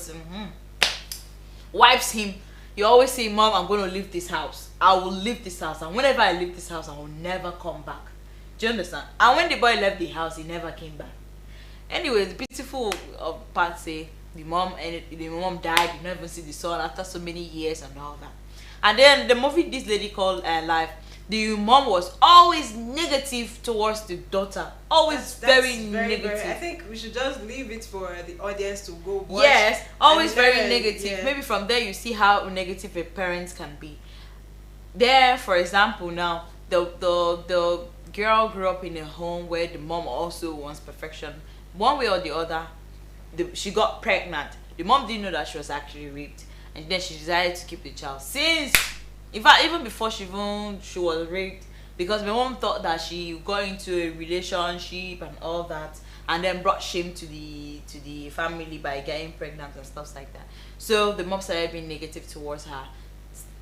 person wipes him. You always say, Mom, I'm going to leave this house. I will leave this house. And whenever I leave this house, I will never come back. Do you understand? And when the boy left the house, he never came back. Anyway, the beautiful part say the mom died. You never see the son after so many years and all that. And then the movie this lady called Life, the mom was always negative towards the daughter. Always very negative. I think we should just leave it for the audience to go watch. Yes, always very then, negative. yeah. Maybe from there you see how negative a parent can be. There, for example, now the girl grew up in a home where the mom also wants perfection. One way or the other, she got pregnant. The mom didn't know that she was actually raped, and then she decided to keep the child. Since, in fact, even before she was raped, because my mom thought that she got into a relationship and all that, and then brought shame to the family by getting pregnant and stuff like that. So the mom started being negative towards her,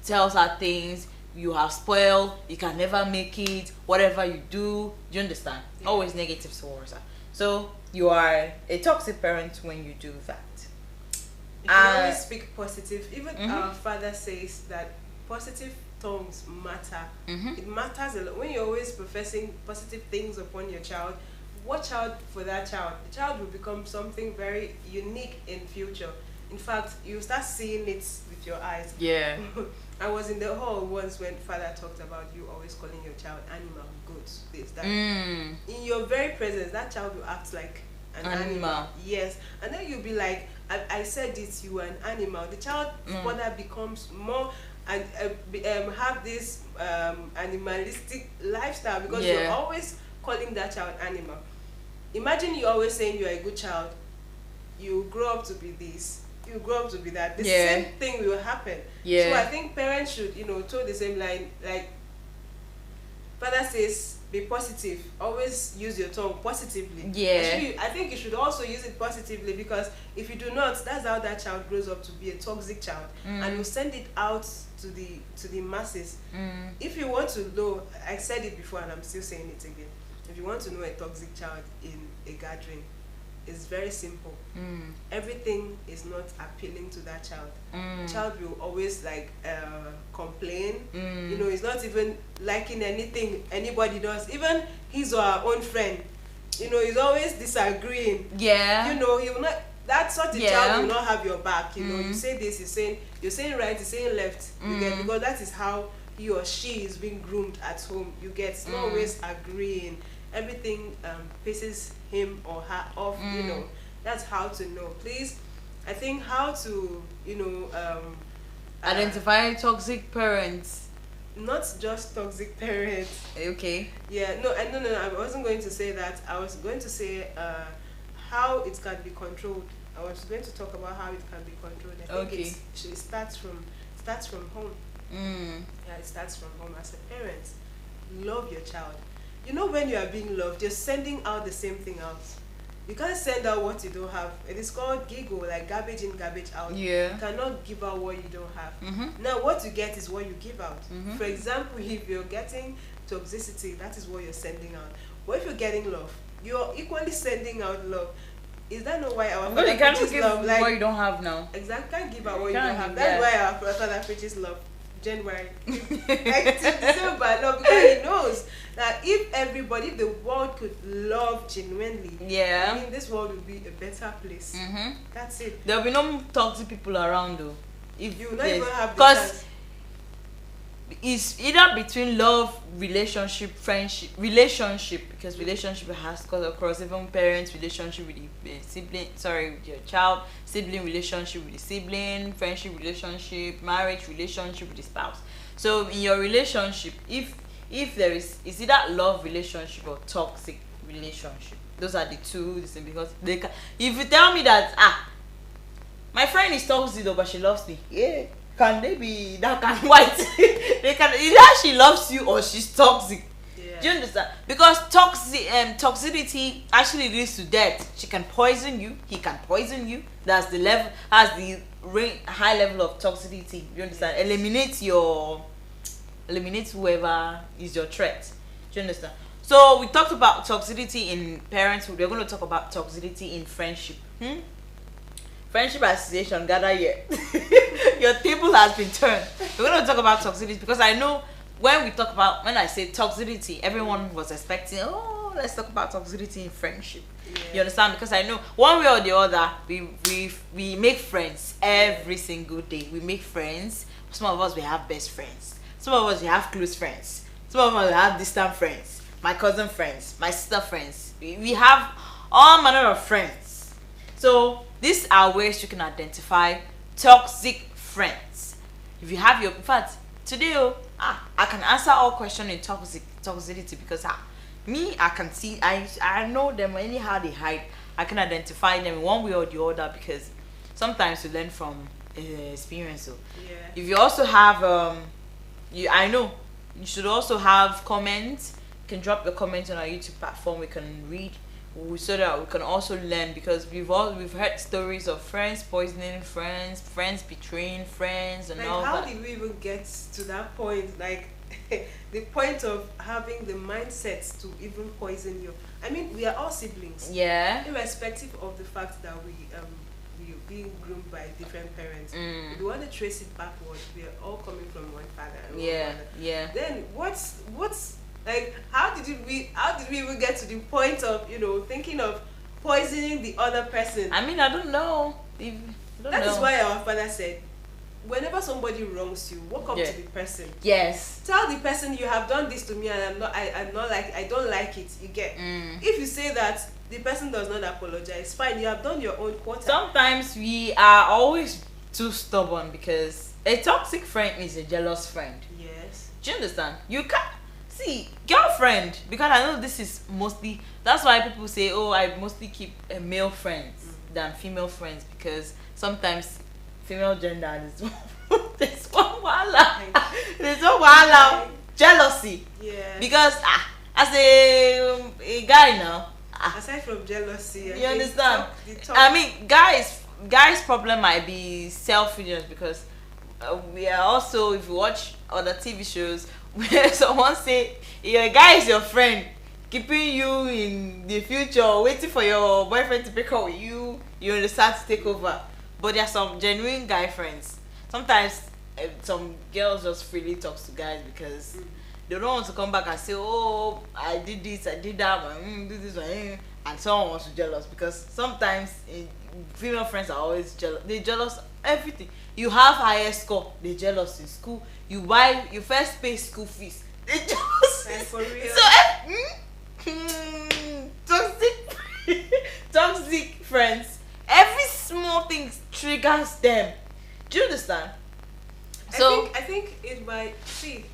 tells her things. You are spoiled, you can never make it, whatever you do you understand? Yeah. Always negative towards her. So you are a toxic parent when you do that. You can always speak positive. Even our father says that positive tongues matter. It matters a lot when you're always professing positive things upon your child. Watch out for that child. The child will become something very unique in future. In fact, you start seeing it with your eyes. Yeah. I was in the hall once when father talked about you always calling your child animal, goats, this, that. In your very presence, that child will act like an animal. Yes. And then you'll be like, I said this, you are an animal. The child further becomes more and have this animalistic lifestyle because you're always calling that child animal. Imagine you always saying you're a good child. You grow up to be this. You grow up to be that. The same thing will happen. So I think parents should, toe the same line. Like father says, be positive. Always use your tongue positively. Yeah. I think you should also use it positively because if you do not, that's how that child grows up to be a toxic child, and you send it out to the masses. If you want to know, I said it before and I'm still saying it again. If you want to know a toxic child in a gathering, it's very simple. Everything is not appealing to that child. Child will always complain. He's not even liking anything anybody does, even his or her own friend. He's always disagreeing. Yeah. He will not. That sort of child will not have your back. You say this, you're saying right, he's saying left. You get, because that is how he or she is being groomed at home. You get, it's not always agreeing. Everything pisses him or her off. That's how to know. Please, I think how to identify toxic parents. Not just toxic parents. Okay. Yeah. No. I wasn't going to say that. I was going to say how it can be controlled. I was going to talk about how it can be controlled. I think it starts from home. Yeah, it starts from home. As a parent, love your child. When you are being loved, you're sending out the same thing out. You can't send out what you don't have. It is called giggle, like garbage in, garbage out. Yeah. You cannot give out what you don't have. Now, what you get is what you give out. For example, if you're getting toxicity, that is what you're sending out. But if you're getting love, you're equally sending out love. Is that not why our father preaches love? Like what you don't have now. Exactly, can't give out what you don't have. That's why our father preaches love. January, like December, no, because he knows that if the world could love genuinely, this world would be a better place. That's it. There'll be no toxic people around though. If you not even have the chance. It's either between love, relationship, friendship, because relationship has cut across even parents, relationship with the sibling, with your child, sibling relationship with the sibling, friendship relationship, marriage relationship with the spouse. So in your relationship, if there is, it's either love relationship or toxic relationship. Those are the two, because they can, if you tell me that my friend is toxic though, but she loves me, can they be that kind of white? They can either she loves you or she's toxic. Yeah. Do you understand? Because toxicity actually leads to death. She can poison you. He can poison you. That's the level. Has the high level of toxicity. You understand? Eliminate whoever is your threat. Do you understand? So we talked about toxicity in parenthood. We're going to talk about toxicity in friendship. Friendship association, gather here. Your table has been turned. We're going to talk about toxicity because I know when I say toxicity, everyone was expecting, oh, let's talk about toxicity in friendship. Yeah. You understand? Because I know one way or the other, we make friends every single day. We make friends. Some of us, we have best friends. Some of us, we have close friends. Some of us, we have distant friends. My cousin friends, my sister friends. We have all manner of friends. So these are ways you can identify toxic friends. If you have in fact, today, I can answer all questions in toxicity because I can see, I know them anyhow they hide. I can identify them in one way or the other because sometimes you learn from experience. So if you also have, I know you should also have comments. You can drop your comments on our YouTube platform. We can read. So that we can also learn because we've heard stories of friends poisoning friends, friends betraying friends, and all that. How did we even get to that point? Like the point of having the mindset to even poison you. I mean, we are all siblings. Yeah. Irrespective of the fact that we being groomed by different parents. If you want to trace it backwards, we are all coming from one father and one mother. Yeah. Then what's like, how did we even get to the point of, thinking of poisoning the other person? I mean, I don't know. That is why our father said, whenever somebody wrongs you, walk up to the person. Yes. Tell the person, you have done this to me and I don't like it. You get. If you say that the person does not apologize, fine, you have done your own quarter. Sometimes we are always too stubborn because a toxic friend is a jealous friend. Yes. Do you understand? You can't. See, girlfriend, because I know this is mostly, that's why people say, oh, I mostly keep male friends than female friends because sometimes female gender is there's one wala, jealousy. Yeah. Because as a guy now, aside from jealousy, you understand? I mean, guys' problem might be selfishness because we are also, if you watch other TV shows where someone say your guy is your friend keeping you in the future waiting for your boyfriend to break up with you, you understand, to take over. But there are some genuine guy friends. Sometimes some girls just freely talk to guys because they don't want to come back and say, oh, I did this, I did that, do this, and someone wants to jealous because sometimes female friends are always jealous. They jealous everything. You have higher score, they jealous in school. You first pay school fees, they jealous. Like for real. So toxic friends. Every small thing triggers them. Do you understand? I think it might see.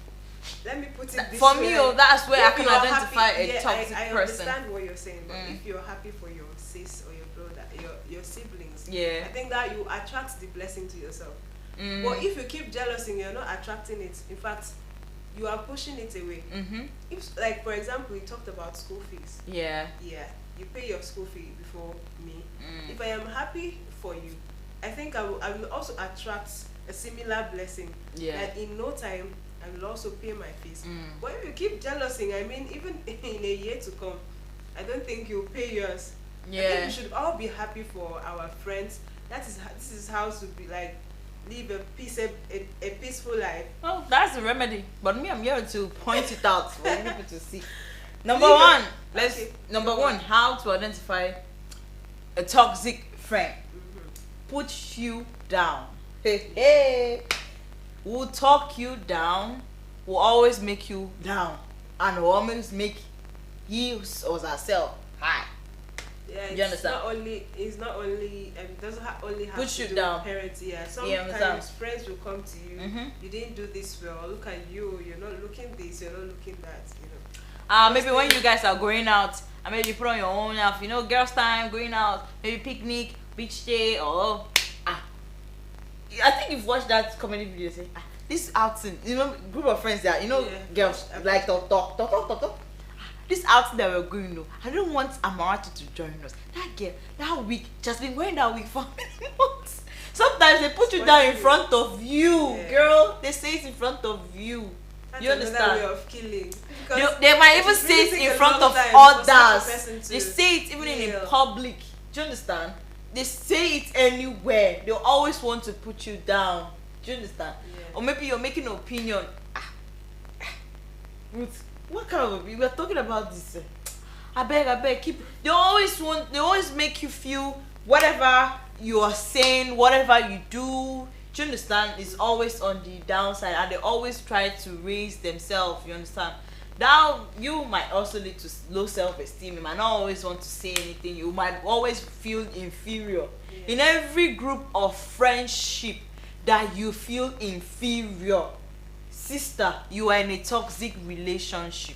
Let me put it this for way. me, that's where I can identify happy, a toxic I person. understand what you're saying, but if you're happy for your sis or your brother, your siblings, I think that you attract the blessing to yourself. But if you keep jealous and you're not attracting it, in fact, you are pushing it away. If, like, for example, we talked about school fees. Yeah. You pay your school fee before me. If I am happy for you, I think I will also attract a similar blessing. And in no time, I will also pay my fees. But if you keep jealousing, I mean, even in a year to come, I don't think you'll pay yours. I think we should all be happy for our friends. This is how to be like, live a peaceful life. Oh, that's the remedy. But me, I'm here to point it out for people to see. Number one, how to identify a toxic friend. Put you down. Hey. Will talk you down, will always make you down, and will always make he or herself high. Yeah, you understand? It's not only it doesn't only have put to you do down. with parents. Sometimes friends will come to you. You didn't do this well. Look at you. You're not looking this. You're not looking that. Maybe when you guys are going out, and maybe you put on your own outfit. Girls' time, going out, maybe picnic, beach day, or I think you've watched that comedy video. Say this outing, group of friends there, girls like talk. This outing that we're going to, I don't want Amarati to join us. That girl, that week, just been going that week for many months. Sometimes they put you down in front of you, girl. They say it in front of you. That's you understand? Way of killing. They might even say it in front of others. They say it even in public. Do you understand? they say it anywhere. They always want to put you down. Do you understand? Yeah. Or maybe you're making an opinion. Ruth, what kind of opinion? We're talking about this. I beg, keep. They always make you feel whatever you are saying, whatever you do. Do you understand? It's always on the downside, and they always try to raise themselves. You understand? Now you might also lead to low self-esteem. You might not always want to say anything. You might always feel inferior. In every group of friendship that you feel inferior, sister, you are in a toxic relationship,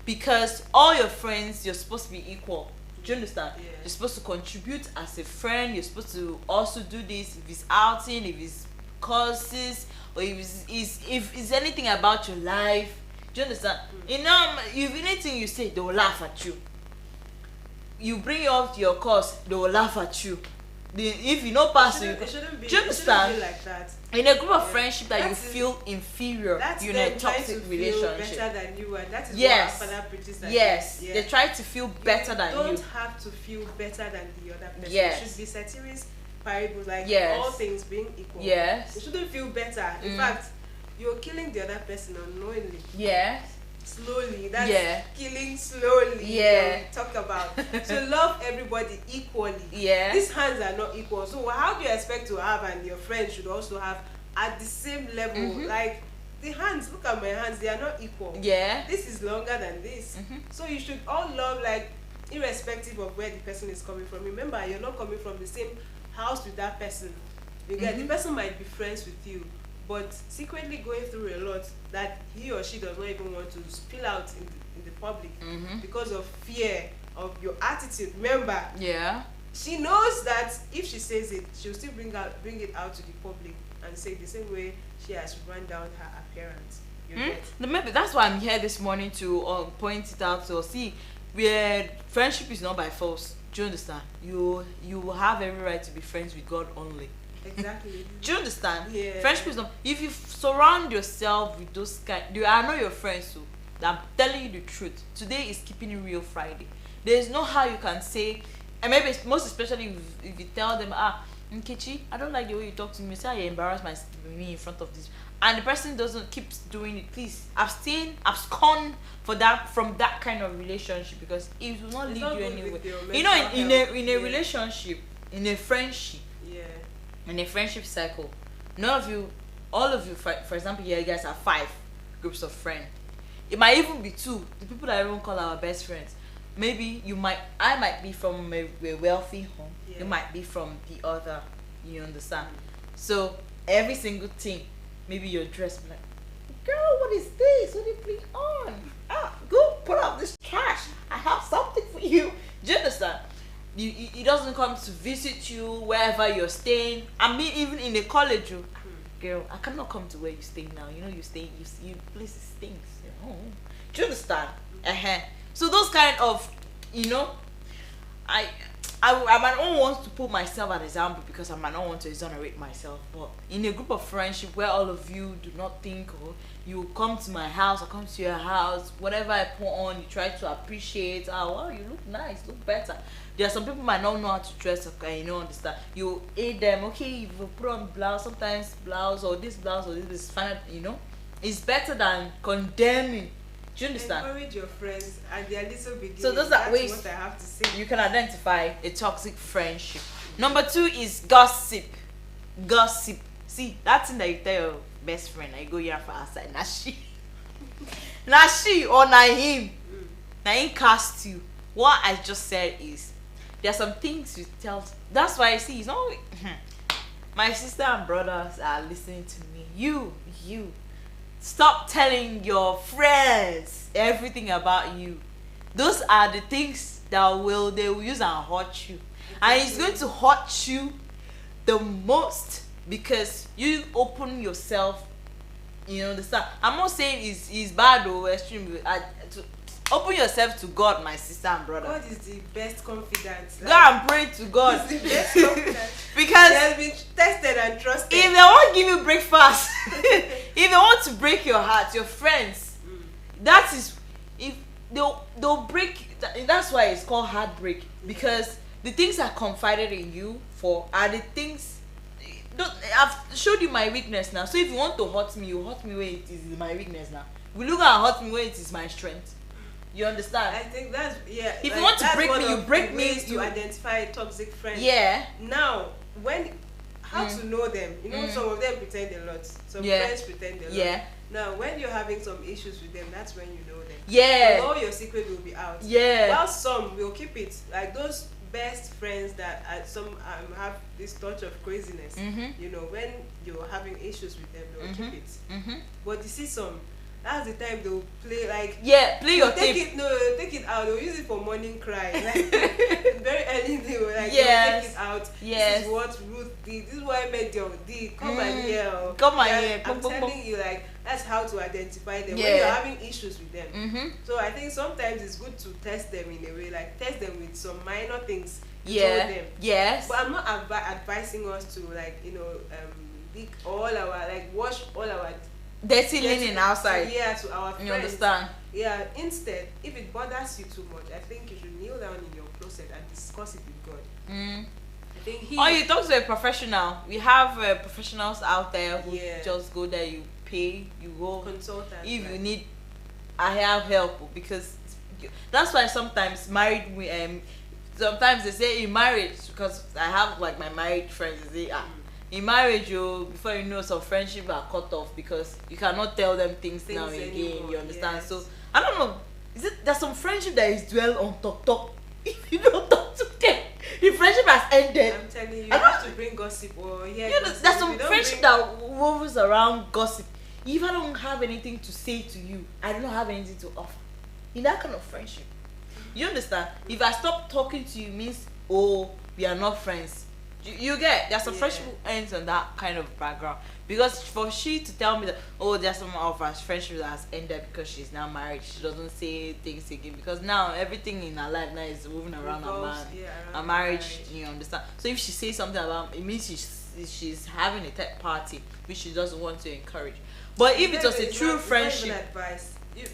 because all your friends, you're supposed to be equal. Do you understand? You're supposed to contribute as a friend. You're supposed to also do this if it's outing, if it's courses, or if it's anything about your life. Do you understand? If anything you say, they will laugh at you. You bring it up to your course, they will laugh at you. If you know pass, it shouldn't be. Do you understand? It shouldn't be like that. In a group of friendship that you feel inferior, you're in a toxic relationship. Feel better than you, and that is yes. what our father preaches. Yes, they try to feel better than you. You don't have to feel better than the other person. Yes. It should be ceteris paribus, like all things being equal. Yes. You shouldn't feel better. In fact, you're killing the other person unknowingly. Yes. Slowly. That's killing slowly. Yeah. Talk about. So love everybody equally. Yeah. These hands are not equal. So how do you expect to have, and your friends should also have at the same level? Like the hands, look at my hands, they are not equal. Yeah. This is longer than this. So you should all love, like, irrespective of where the person is coming from. Remember, you're not coming from the same house with that person. You get the person might be friends with you, but secretly going through a lot that he or she does not even want to spill out in the public because of fear of your attitude. Remember, she knows that if she says it, she'll still bring it out to the public and say the same way she has run down her appearance. You get? Maybe that's why I'm here this morning to point it out. So see, where friendship is not by force. Do you understand? You have every right to be friends with God only. Exactly. Do you understand? Yeah. Friendship is not. If you surround yourself with those they are not your friends. So I'm telling you the truth. Today is keeping it real Friday. There is no how you can say, and maybe most especially if you tell them, Nkechi, I don't like the way you talk to me. Say I embarrass me in front of this, and the person doesn't keep doing it. Please abscond from that kind of relationship, because it will not lead you anywhere. You know, in a relationship, in a friendship. In a friendship cycle, all of you, for example, here you guys are 5 groups of friends. It might even be 2, the people that everyone call our best friends. Maybe I might be from a wealthy home. You might be from the other. You understand? So every single thing, maybe your dress be like, girl, what is this? What do you put on? Go put out this trash. I have something for you. Do you understand? He doesn't come to visit you wherever you're staying. I mean, even in the college, girl, I cannot come to where you stay now. You know, you places stinks. Do you understand? So those kind of, I might not want to put myself as an example, because I might not want to exonerate myself. But in a group of friendship where all of you do not think, you come to my house, I come to your house, whatever I put on, you try to appreciate. Wow, you look nice, look better. There are some people might not know how to dress, understand. You aid them, okay, you put on blouse, sometimes blouse or this is fine, it's better than condemning. Do you understand? Encourage your friends and their little beginnings. So those are ways what I have to say. You can identify a toxic friendship. Number 2 is gossip. Gossip. See, that thing that you tell your best friend, I go here for outside. Na she or na him. Na him cast you. What I just said is, there are some things you tell. That's why I see it's not. My sister and brothers are listening to me. You. Stop telling your friends everything about you. Those are the things that they will use and hurt you. And it's going to hurt you the most because you open yourself. You understand? I'm not saying it's bad or extreme. Open yourself to God, my sister and brother. God is the best confidant. Go and pray to God. He's the best confidant. Because he has been tested and trusted. If they won't give you breakfast, if they want to break your heart, your friends, that is, if they'll break. That's why it's called heartbreak, because the things I confided in you for are the things. Don't, I've showed you my weakness now. So if you want to hurt me, you hurt me when it is my weakness now. We look at hurt me when it is my strength. You understand? I think that's If you want to break me, you break me. To identify a toxic friend. Yeah. Now, how to know them? You know, some of them pretend a lot. Some friends pretend a lot. Yeah. Now, when you're having some issues with them, that's when you know them. Yeah. So all your secret will be out. Yeah. While some will keep it, like those best friends that some have this touch of craziness. You know, when you're having issues with them, they'll keep it. But you see some. That's the time they'll play play your take tape. Take it out. They'll use it for morning cry. Like very early they will Yes. they'll take it out. Yes. This is what Ruth did. This is what Medium did. Come and hear. Come and hear. I'm telling you, like that's how to identify them when Yeah. you're having issues with them. So I think sometimes it's good to test them in a way, like test them with some minor things. Yeah. Them. Yes. But I'm not advising us to dig all our wash all our dirty linen outside. Yeah, to our friends. You understand? Yeah, instead, if it bothers you too much, I think you should kneel down in your closet and discuss it with God. I think or you talk to a professional. We have professionals out there who just go there, you pay, you go. Consultant. If you need, I have help, because that's why sometimes sometimes they say in marriage, because I have like my married friends, they say, in marriage, before you know, some friendship are cut off because you cannot tell them things now and again. Anymore, You understand? yes. So I don't know. There's some friendship that is dwell on talk. If you don't talk to them, the friendship has ended. I'm telling you, you have to bring gossip or gossip. There's some friendship that revolves around gossip. If I don't have anything to say to you, I don't have anything to offer. In that kind of friendship, you understand? If I stop talking to you, means we are not friends. You get, there's some friendship who ends on that kind of background, because for she to tell me that there's some of our friendship that has ended because she's now married, she doesn't say things again, because now everything in her life now is moving around her man, her marriage. You understand? So if she says something about it, means she's having a third party which she doesn't want to encourage. But if it was a true friendship, advice.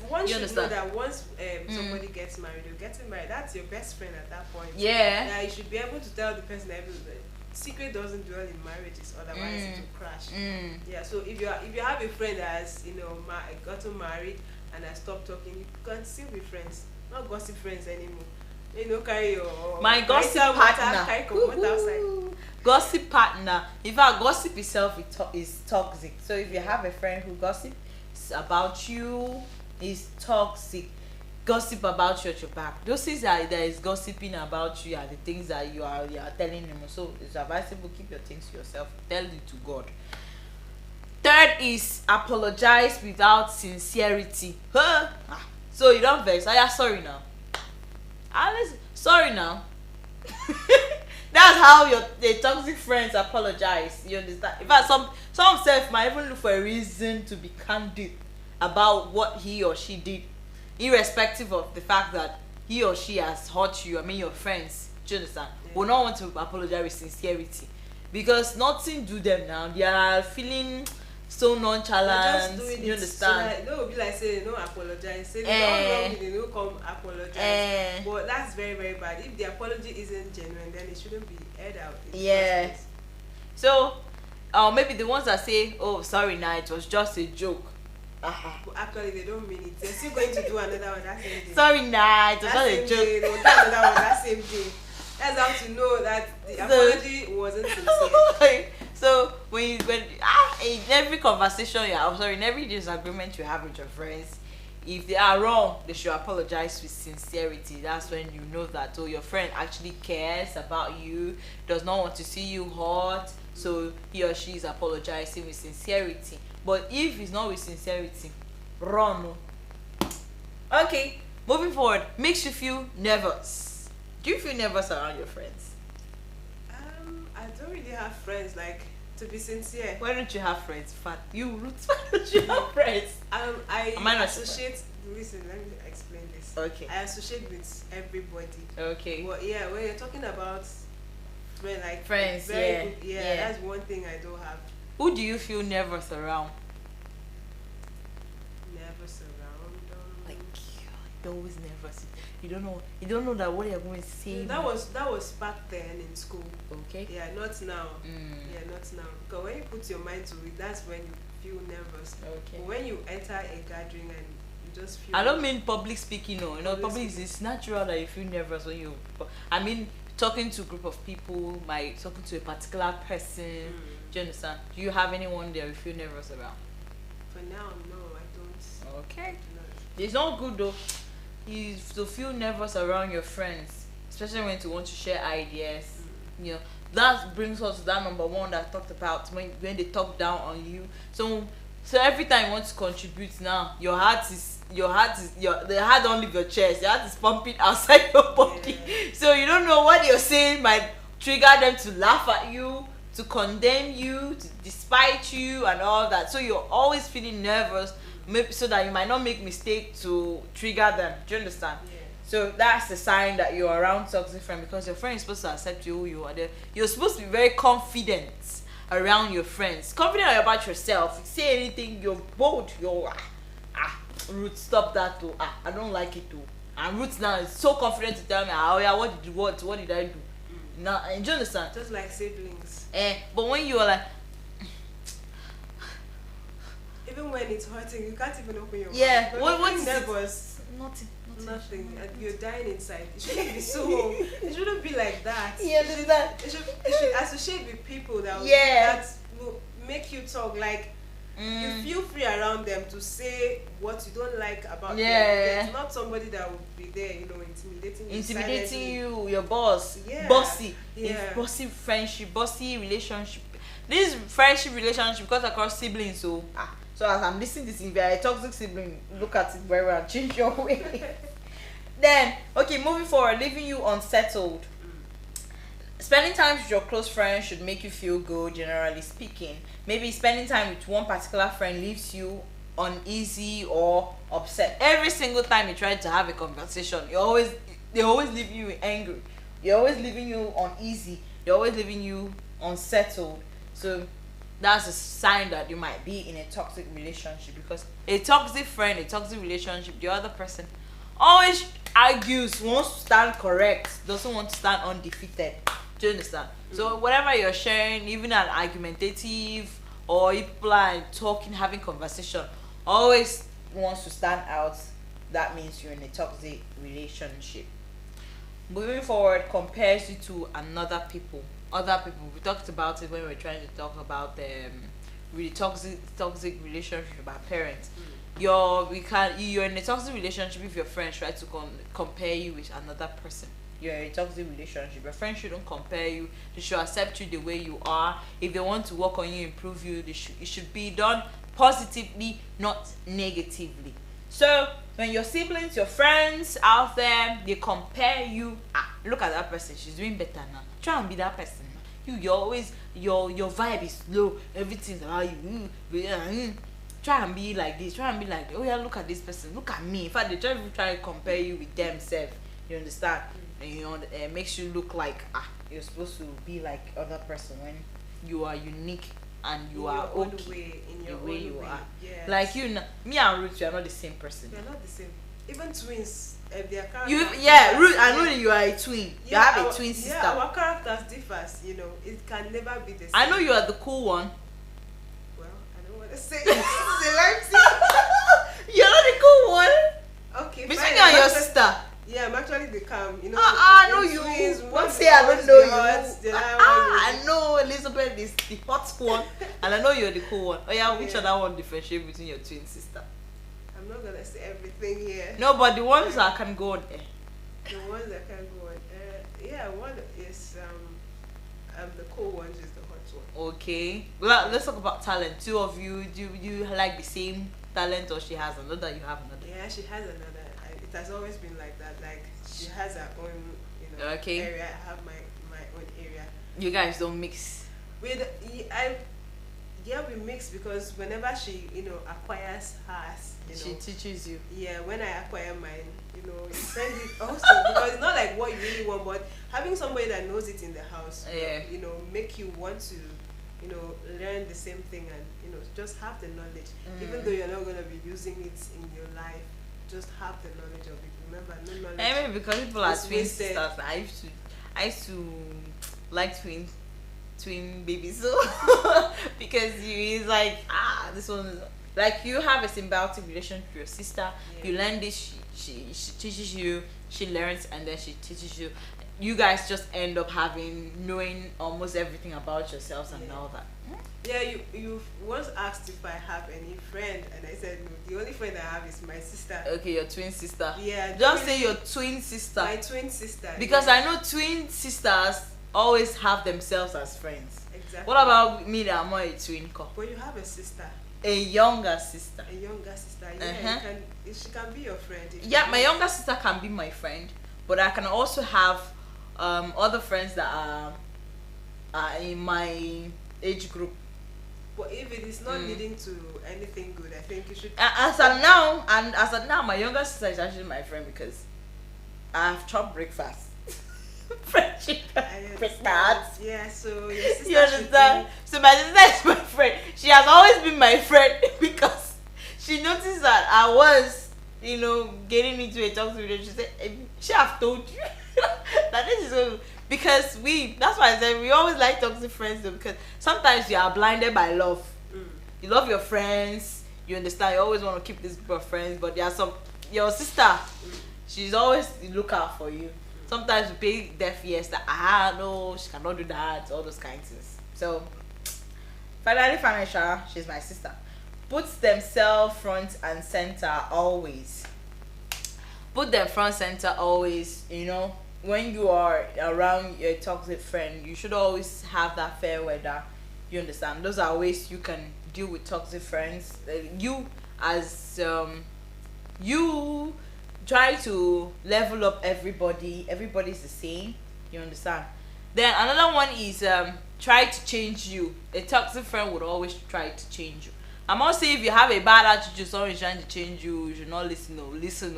One should understand? know that once somebody gets married, you're getting married, that's your best friend at that point. Yeah. You should be able to tell the person everything. Secret doesn't dwell in marriages, otherwise it will crash. Yeah, so if you have a friend that has gotten married and has stopped talking, you can still be friends, not gossip friends anymore. Carry your my gossip partner. Outside. Gossip partner. In fact, gossip itself is toxic. So if you have a friend who gossips about you, is toxic. Gossip about you at your back. Those things that is gossiping about you are the things that you are telling them. So it's advisable, keep your things to yourself. Tell it to God. Third is apologize without sincerity. So you don't vex. Sorry now. Sorry now. That's how the toxic friends apologize. You understand? In fact, some self might even look for a reason to be candid about what he or she did, irrespective of the fact that he or she has hurt you. I mean, your friends, do you understand? Will not want to apologize with sincerity, because nothing do them now. They are feeling so nonchalant. You understand? No, be like say no apologize. Say they don't come apologize. But that's very, very bad. If the apology isn't genuine, then it shouldn't be aired out. Yeah. So, maybe the ones that say, "Oh, sorry, nah, it was just a joke." But actually, they don't mean it. They're still going to do another one that same day. Sorry, nah, it was just a joke. They will do another one that same day. That's how to know that the apology wasn't sincere. So in every conversation in every disagreement you have with your friends, if they are wrong, they should apologize with sincerity. That's when you know that your friend actually cares about you, does not want to see you hurt, so he or she is apologizing with sincerity. But if it's not with sincerity, run. Okay, moving forward, makes you feel nervous. Do you feel nervous around your friends? I don't really have friends, to be sincere. Why don't you have friends? Fat you roots. Why don't you have friends? I associate. Listen, let me explain this. Okay. I associate with everybody. Okay. But yeah, when you're talking about friends, good, that's one thing I don't have. Who do you feel nervous around? Nervous around? you're always nervous. You don't know that what you're going to say. That was back then in school. Okay. Yeah, not now. Yeah, not now. Because when you put your mind to it, that's when you feel nervous. Okay. But when you enter a gathering and you just feel. I don't mean public speaking, no. Public speaking. it's natural that you feel nervous when you. I mean talking to a group of people, talking to a particular person. Do you understand? Do you have anyone there you feel nervous about? For now, no, I don't. Okay. No. It's not good though. You to feel nervous around your friends, especially when you want to share ideas. You know, that brings us to that number one that I talked about when they talk down on you. So every time you want to contribute now, the heart don't leave your chest. Your heart is pumping outside your body. Yeah. So you don't know what you're saying might trigger them to laugh at you, to condemn you, to despite you, and all that. So you're always feeling nervous, maybe so that you might not make mistake to trigger them. Do you understand? Yeah. So that's the sign that you're around toxic friend, because your friend is supposed to accept you who you are. You're supposed to be very confident around your friends, confident about yourself. You say anything, you're bold. You're Ruth, stop that too. I don't like it too. And Ruth now is so confident to tell me, oh yeah, what did I do? Now, do you understand? Just like siblings. But when you are like, even when it's hurting, you can't even open your mouth. yeah, But what if is you're it? nervous? Nothing. And you're dying inside. It shouldn't be so. It shouldn't be like that. Yeah, that. It should associate with people that will make you talk. Like you feel free around them to say what you don't like about them. There's not somebody that will be there, intimidating you. Your boss. Yeah. Bossy. Yeah. Bossy friendship, bossy relationship. This friendship relationship because across siblings. So as I'm listening to this, if you're a toxic sibling, look at it very well and change your way. Then, okay, moving forward, leaving you unsettled. Spending time with your close friends should make you feel good, generally speaking. Maybe spending time with one particular friend leaves you uneasy or upset. Every single time you try to have a conversation, they always leave you angry. They're always leaving you uneasy. They're always leaving you unsettled. So that's a sign that you might be in a toxic relationship, because a toxic friend, a toxic relationship, the other person always argues, wants to stand correct, doesn't want to stand undefeated. Do you understand? So whatever you're sharing, even an argumentative or people are talking, having conversation, always wants to stand out. That means you're in a toxic relationship. Moving forward, compares you to other people. We talked about it when we were trying to talk about the really toxic relationship with our parents. You're in a toxic relationship if your friends try to compare you with another person. You're in a toxic relationship. Your friends shouldn't compare you. They should accept you the way you are. If they want to work on you, improve you, it should be done positively, not negatively. So when your siblings, your friends out there, they compare you, look at that person, she's doing better now. Try and be that person. You're always your vibe is low, everything's about you. Try and be like this, try and be like, oh yeah, look at this person, look at me. In fact, they try to compare you with themselves. You understand? And it makes you look like you're supposed to be like other person when you are unique and you are okay in the way you are. Yes. Like me and Ruth, you are not the same person. We are not the same. Even twins, they are Ruth, I know that you are a twin. You have a twin sister. Yeah, our characters differs. It can never be the same. I know you are the cool one. Well, I don't want to say this is a live thing. You're not the cool one. Okay. Between you and your sister. Yeah, I'm actually the calm. I know you. Don't say I don't know you. I know Elizabeth is the hot one, and I know you're the cool one. Oh yeah, which other one differentiate between your twin sister? I'm not gonna say everything here. No, but the ones that can go on air. The ones that can go on air. One is the cool one is the hot one. Okay. Well, let's talk about talent. Two of you, do you like the same talent, or she has another? You have another. Yeah, she has another. It has always been like that. Like she has her own, okay, area. I have my own area. You guys don't mix. We mix because whenever she acquires hers, she teaches you. Yeah, when I acquire mine, you send it also because it's not like what you really want, but having somebody that knows it in the house, make you want to, learn the same thing and just have the knowledge, even though you're not gonna be using it in your life. just have the knowledge of it. Remember, no knowledge. Anyway, because people are It's twin wasted. sisters, I used to like twin babies. So because you is like this one is like you have a symbiotic relation with your sister. Yeah. You learn this, she teaches you, she learns, and then she teaches you. You guys just end up knowing almost everything about yourselves and all that. Yeah, you once asked if I have any friend, and I said no. The only friend I have is my sister. Okay, your twin sister. Yeah, Just say your twin sister. my twin sister. Because yeah. I know twin sisters always have themselves as friends. Exactly. What about me that I'm not a twin co? But you have a sister, A younger sister. a younger sister. Yeah, Uh-huh. she can be your friend. if Yeah, you my want. younger sister can be my friend, but I can also have other friends that are in my age group. But if it is not leading to anything good, I think you should. As of now, my younger sister is actually my friend because I have chopped breakfast. Friendship breakfast. Yeah, so your sister. You understand? So my sister is my friend. She has always been my friend because she noticed that I was, getting into a toxic relationship. She said, "She have told you that this is so." Because that's why I said we always like toxic friends though, because sometimes you are blinded by love. You love your friends, you understand, you always want to keep this group of friends, but there are your sister, she's always the lookout for you. Sometimes we pay deaf ears that no, she cannot do that, all those kinds of things. So finally financial, she's my sister. Puts themselves front and center always. Put them front center always, when you are around your toxic friend, you should always have that fair weather. You understand? Those are ways you can deal with toxic friends. You try to level up everybody. Everybody's the same. You understand? Then another one is try to change you. A toxic friend would always try to change you. I'm not saying if you have a bad attitude, someone is trying to change you, you should not listen. Listen.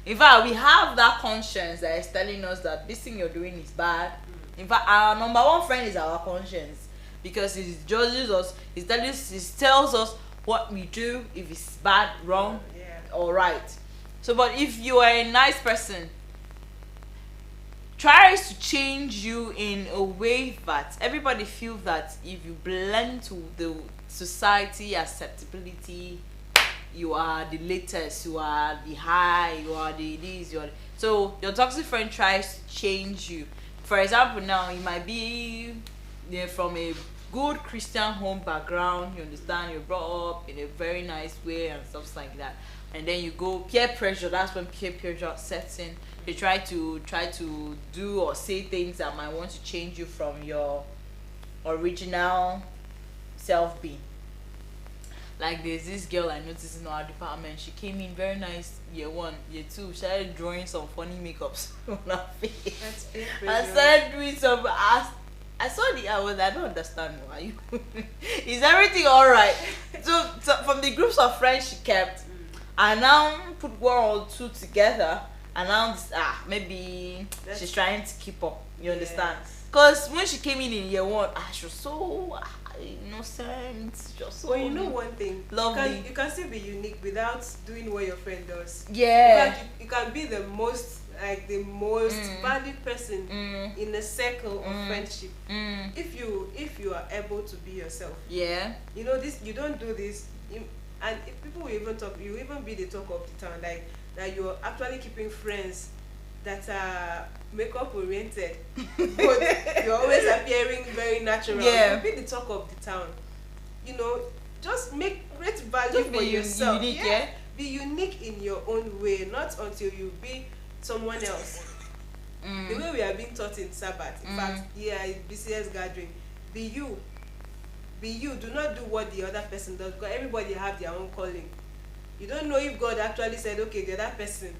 In fact, we have that conscience that is telling us that this thing you're doing is bad. In fact, our number one friend is our conscience, because it judges us. It tells us what we do, if it's bad, wrong, or right. So, but if you are a nice person, tries to change you in a way that everybody feels that if you blend to the society acceptability, you are the latest, you are the high, you are the this, so your toxic friend tries to change you. For example, now you might be from a good Christian home background, you understand, you're brought up in a very nice way and stuff like that, and then you go peer pressure. That's when peer pressure sets in. They try to do or say things that might want to change you from your original self being. Like there's this girl I noticed in our department. She came in very nice year 1, year 2. She started drawing some funny makeups on her face. That's peer I pressure. started doing some. I saw I don't understand why. Is everything alright? So from the groups of friends she kept, I now put one or two together, and now maybe she's trying to keep up. You understand? Because when she came in year 1, she was so innocent, just so. But you know one thing, lovely. you can still be unique without doing what your friend does. Yeah. You can be the most valued person in a circle of friendship. If you are able to be yourself. Yeah. This, you don't do this, and if people will even talk, you even be the talk of the town, like that you're actually keeping friends that are makeup oriented, but you're always appearing very natural. Yeah. You'll be the talk of the town. Just create value Just for be yourself. unique, yeah. Be unique in your own way, not until you be someone else. The way we are being taught in Sabbath, in fact, BCS gathering, be you. Be you. Do not do what the other person does, because everybody have their own calling. You don't know if God actually said, okay, the other person,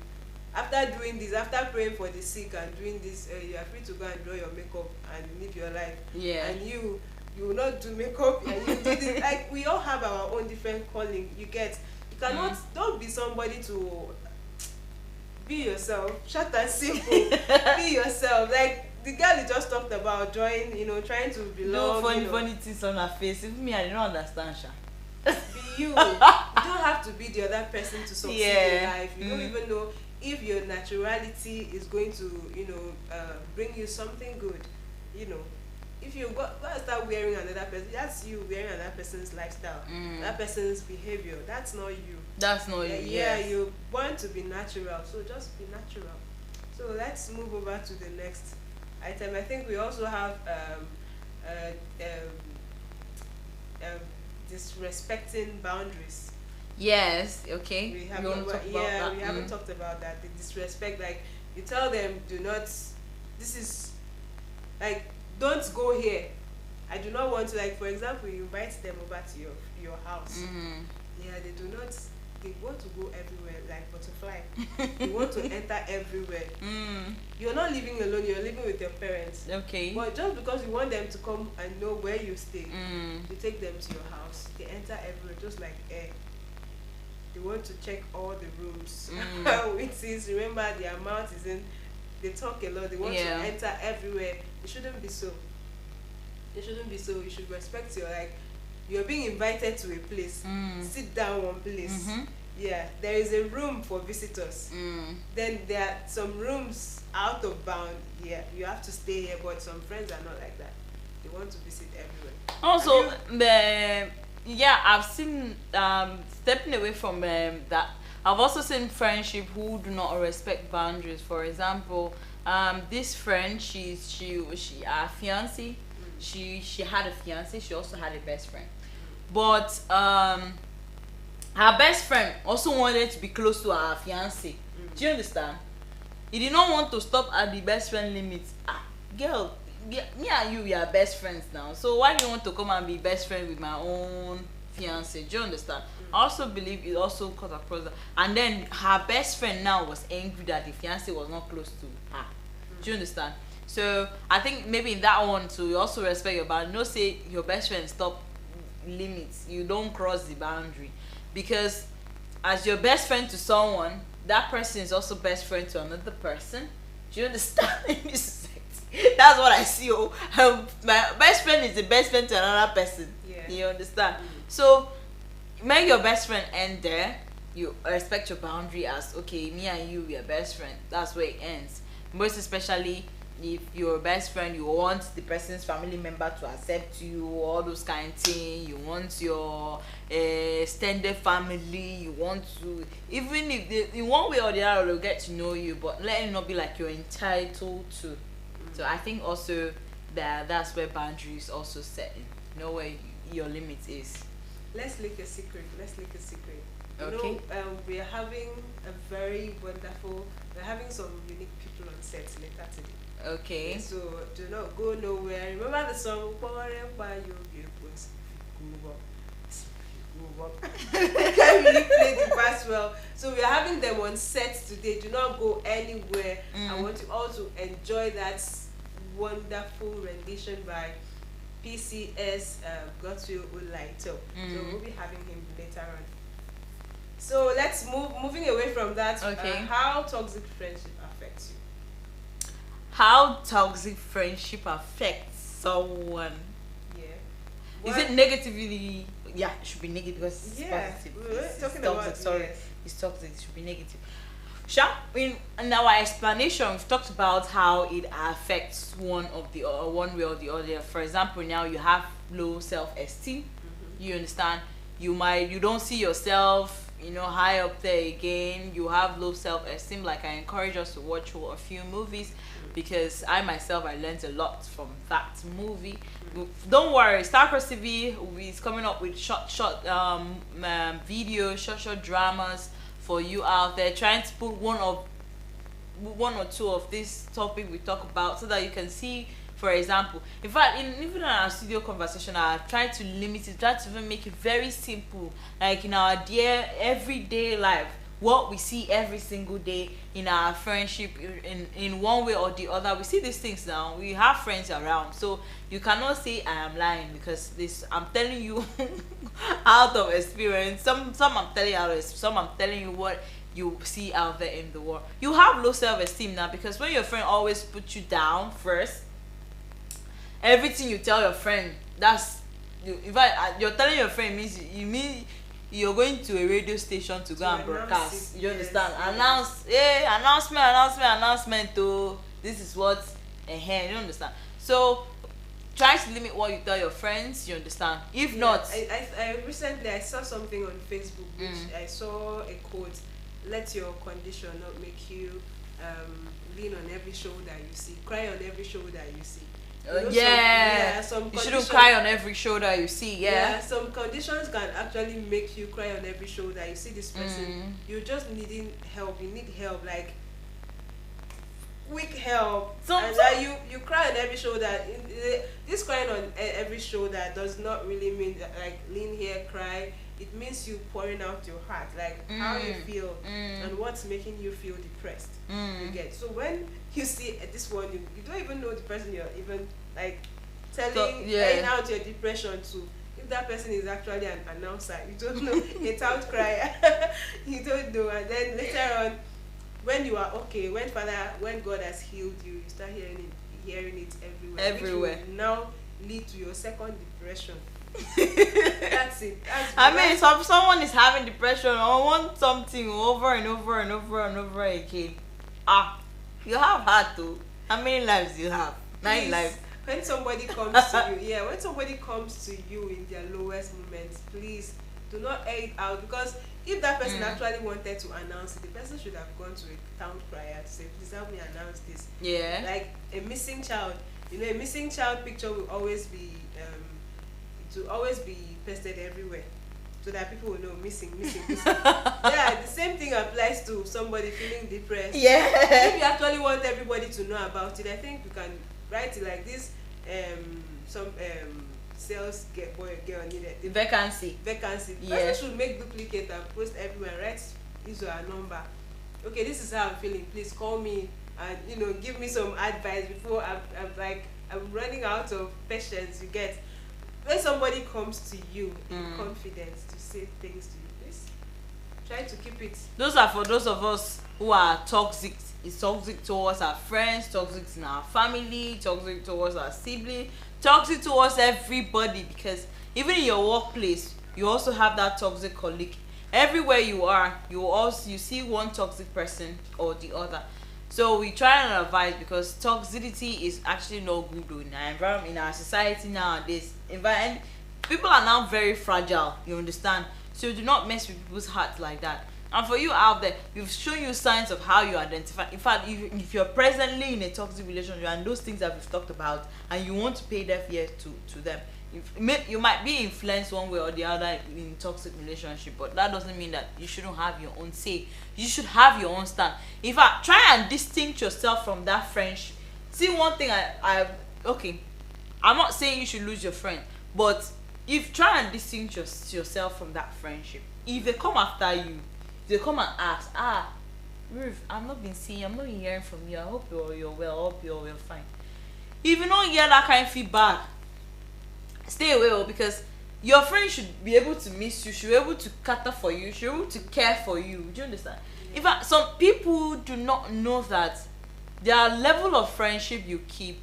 after doing this, after praying for the sick and doing this, you are free to go and draw your makeup and live your life. Yeah. And you will not do makeup and you do this. Like, we all have our own different calling. You cannot, don't be somebody to be yourself. Short and simple. Be yourself. Like the girl you just talked about, trying to belong. No funny things on her face. Even me, I don't understand, Sha. Be you. You don't have to be the other person to succeed in life. You don't even know if your naturality is going to, bring you something good. If you go and start wearing another person, that's you wearing another person's lifestyle, that person's behavior. That's not you. That's not you. Yeah, you want to be natural, so just be natural. So let's move over to the next item. I think we also have disrespecting boundaries. Yes. Okay. We haven't we haven't talked about that. The disrespect, like you tell them, do not. This is like, don't go here. I do not want to, like, for example, you invite them over to your house. Yeah, they do not. They want to go everywhere like butterfly. They want to enter everywhere. You're not living alone. You're living with your parents. Okay. But just because you want them to come and know where you stay, you take them to your house. They enter everywhere, just like air. They want to check all the rooms. It is, remember, their mouth is in. They talk a lot. They want to enter everywhere. It shouldn't be so. It shouldn't be so. You should respect your, like, you're being invited to a place. Sit down one place. Yeah, there is a room for visitors. Then there are some rooms out of bound. Yeah, you have to stay here. But some friends are not like that. They want to visit everywhere. Also, I've seen stepping away from that. I've also seen friendship who do not respect boundaries. For example, this friend, she our fiance. She had a fiance. She also had a best friend, but her best friend also wanted to be close to her fiance. Do you understand? He did not want to stop at the best friend limit. Girl, me and you, we are best friends now. So why do you want to come and be best friend with my own fiance? Do you understand? I also believe it also cut across that. And then her best friend now was angry that the fiance was not close to her. Do you understand? So I think maybe in that one too, you also respect your boundary. No, say your best friend stop limits. You don't cross the boundary, because as your best friend to someone, that person is also best friend to another person. Do you understand? That's what I see. My best friend is the best friend to another person. Yeah. You understand? So make your best friend end there. You respect your boundary as, okay, me and you, we are best friend. That's where it ends. Most especially if your best friend, you want the person's family member to accept you, all those kind of things. You want your extended family. You want to, even if they, in one way or the other, they'll get to know you, but let it not be like you're entitled to. So I think also that's where boundaries also set in. Know where your limit is. Let's leak a secret. Okay. We are having a very wonderful. We're having some unique people on set later today. Okay. So do not go nowhere. Remember the song? You can't really play the bass well. So we are having them on set today. Do not go anywhere. I want you all to enjoy that wonderful rendition by PCS Godswill Olaito. So we'll be having him later on. So let's moving away from that. Okay. How toxic friendship affects you? How toxic friendship affects someone? Yeah. Is it negatively? Yeah, it should be negative because it's positive. We were talking toxic, about sorry. yes. It's toxic, it should be negative. In our explanation, we've talked about how it affects one way or the other. For example, now you have low self-esteem. You understand? You don't see yourself, high up there again. You have low self-esteem. Like, I encourage us to watch a few movies, because I myself, I learned a lot from that movie. Don't worry, Starcross TV is coming up with short videos, short dramas for you out there, trying to put one or two of this topic we talk about, so that you can see. For example, in fact, even in our studio conversation, I try to limit it, try to even make it very simple, like in our everyday life, what we see every single day in our friendship, in one way or the other. We see these things now. We have friends around, so you cannot say I am lying, because this I'm telling you out of experience. Some I'm telling you out of, some I'm telling you what you see out there in the world. You have low self-esteem now, because when your friend always puts you down first, everything you tell your friend, that's you. In fact, you're telling your friend means you're going to a radio station to go and broadcast. You understand? Yes. Announce, announcement. Oh, this is what. You understand? So try to limit what you tell your friends. You understand? If not, I recently I saw something on Facebook which I saw a quote: "Let your condition not make you lean on every shoulder you see, cry on every shoulder you see." Some you shouldn't cry on every shoulder you see. Some conditions can actually make you cry on every shoulder you see this person. You're just needing help. You need help, like quick help. And you cry on every shoulder. This crying on every shoulder does not really mean that, like, lean here, cry. It means you pouring out your heart, like how you feel and what's making you feel depressed. You get. So when you see this one, you don't even know the person you're even like telling out your depression to. If that person is actually an announcer, you don't know, a tout crier, you don't know. And then later on, when you are okay, when God has healed you, you start hearing it everywhere. Which will now lead to your second depression. That's it. If someone is having depression or want something over and over and over and over again, you have had to. How many lives you have? 9 lives. When somebody comes to you, when somebody comes to you in their lowest moments, please do not air it out, because if that person actually wanted to announce it, the person should have gone to a town crier to say, please help me announce this. Like a missing child. A missing child picture will always be pasted everywhere, so that people will know missing. The same thing applies to somebody feeling depressed. If you actually want everybody to know about it, I think you can write it like this. Sales boy or girl needed vacancy. Person should make duplicate and post everywhere. Write his or her number. Okay, this is how I'm feeling. Please call me and give me some advice before I'm running out of patience. You get. When somebody comes to you in confidence to say things to you, please try to keep it. Those are for those of us who are toxic. It's toxic towards our friends, toxic in our family, toxic towards our siblings, toxic towards everybody. Because even in your workplace, you also have that toxic colleague. Everywhere you are, you see one toxic person or the other. So we try and advise, because toxicity is actually not good in our environment, in our society nowadays. And people are now very fragile, you understand? So do not mess with people's hearts like that. And for you out there, we've shown you signs of how you identify. In fact, if you're presently in a toxic relationship and those things that we've talked about, and you want to pay deaf ear to them, you might be influenced one way or the other in toxic relationship, but that doesn't mean that you shouldn't have your own say. You should have your own stand. In fact, try and distinct yourself from that friendship. See, one thing I'm not saying you should lose your friend, but if try and distinct yourself from that friendship. If they come after you, they come and ask, Ruth, I'm not been hearing from you. I hope you're well. I hope you're fine. If you don't hear that kind of feedback, stay away, because your friend should be able to miss you, should be able to cater for you, should be able to care for you. Do you understand? In fact, some people do not know that their level of friendship you keep,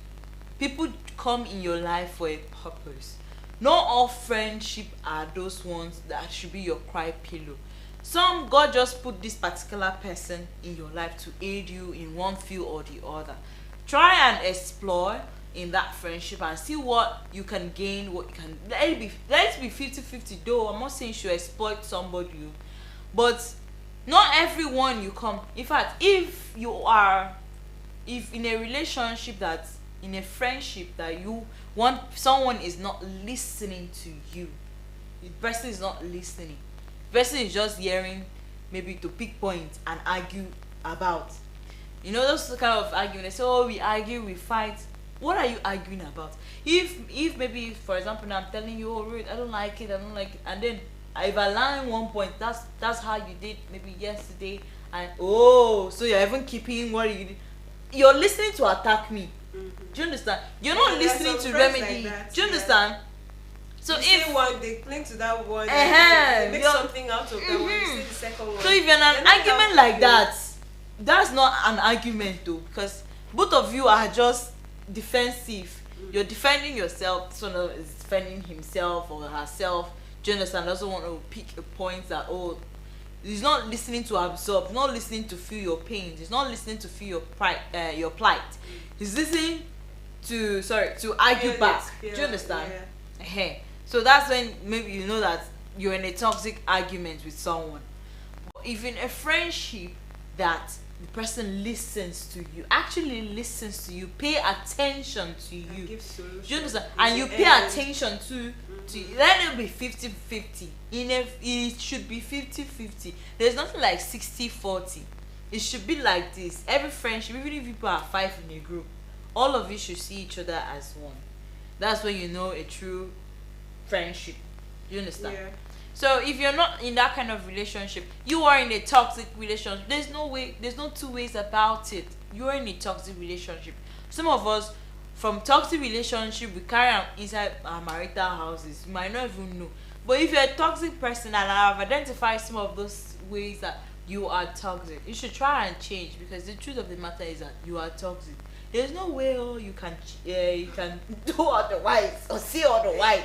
people come in your life for a purpose. Not all friendship are those ones that should be your cry pillow. Some, God just put this particular person in your life to aid you in one field or the other. Try and explore in that friendship and see what you can gain, what you can. Let it be 50-50 though. I'm not saying you should exploit somebody, but not everyone you come. In fact, if in a relationship that's in a friendship that you want, someone is not listening to you, the person is not listening, the person is just hearing, maybe to pick points and argue about, those kind of arguments. So we argue, we fight. What are you arguing about? If maybe, for example, now I'm telling you, Ruth, I don't like it, and then if I learn one point, that's how you did maybe yesterday, and so you're even keeping what you did. You're listening to attack me. Do you understand? You're not listening to remedy. Like do you understand? So if they cling to that one, they make something out of that one. You say the second one. So if you're in an argument like that, that's not an argument though, because both of you are just defensive. You're defending yourself, someone is defending himself or herself. Do you understand? Doesn't want to pick a point that, oh, he's not listening to absorb, he's not listening to feel your pains, he's not listening to feel your pride, your plight. He's listening to argue back. Do you understand? Yeah. So that's when maybe you know that you're in a toxic argument with someone. But if in a friendship that the person listens to you, actually listens to you, pay attention to you. Do you understand? And you pay attention to let it be 50-50. It should be 50-50. There's nothing like 60-40. It should be like this. Every friendship, even if people are 5 in a group, all of you should see each other as one. That's when you know a true friendship. You understand? Yeah. So if you're not in that kind of relationship, you are in a toxic relationship. There's no two ways about it. You are in a toxic relationship. Some of us, from toxic relationship, we carry on inside our marital houses. You might not even know. But if you're a toxic person and I have identified some of those ways that you are toxic, you should try and change, because the truth of the matter is that you are toxic. There's no way you can do otherwise or say otherwise,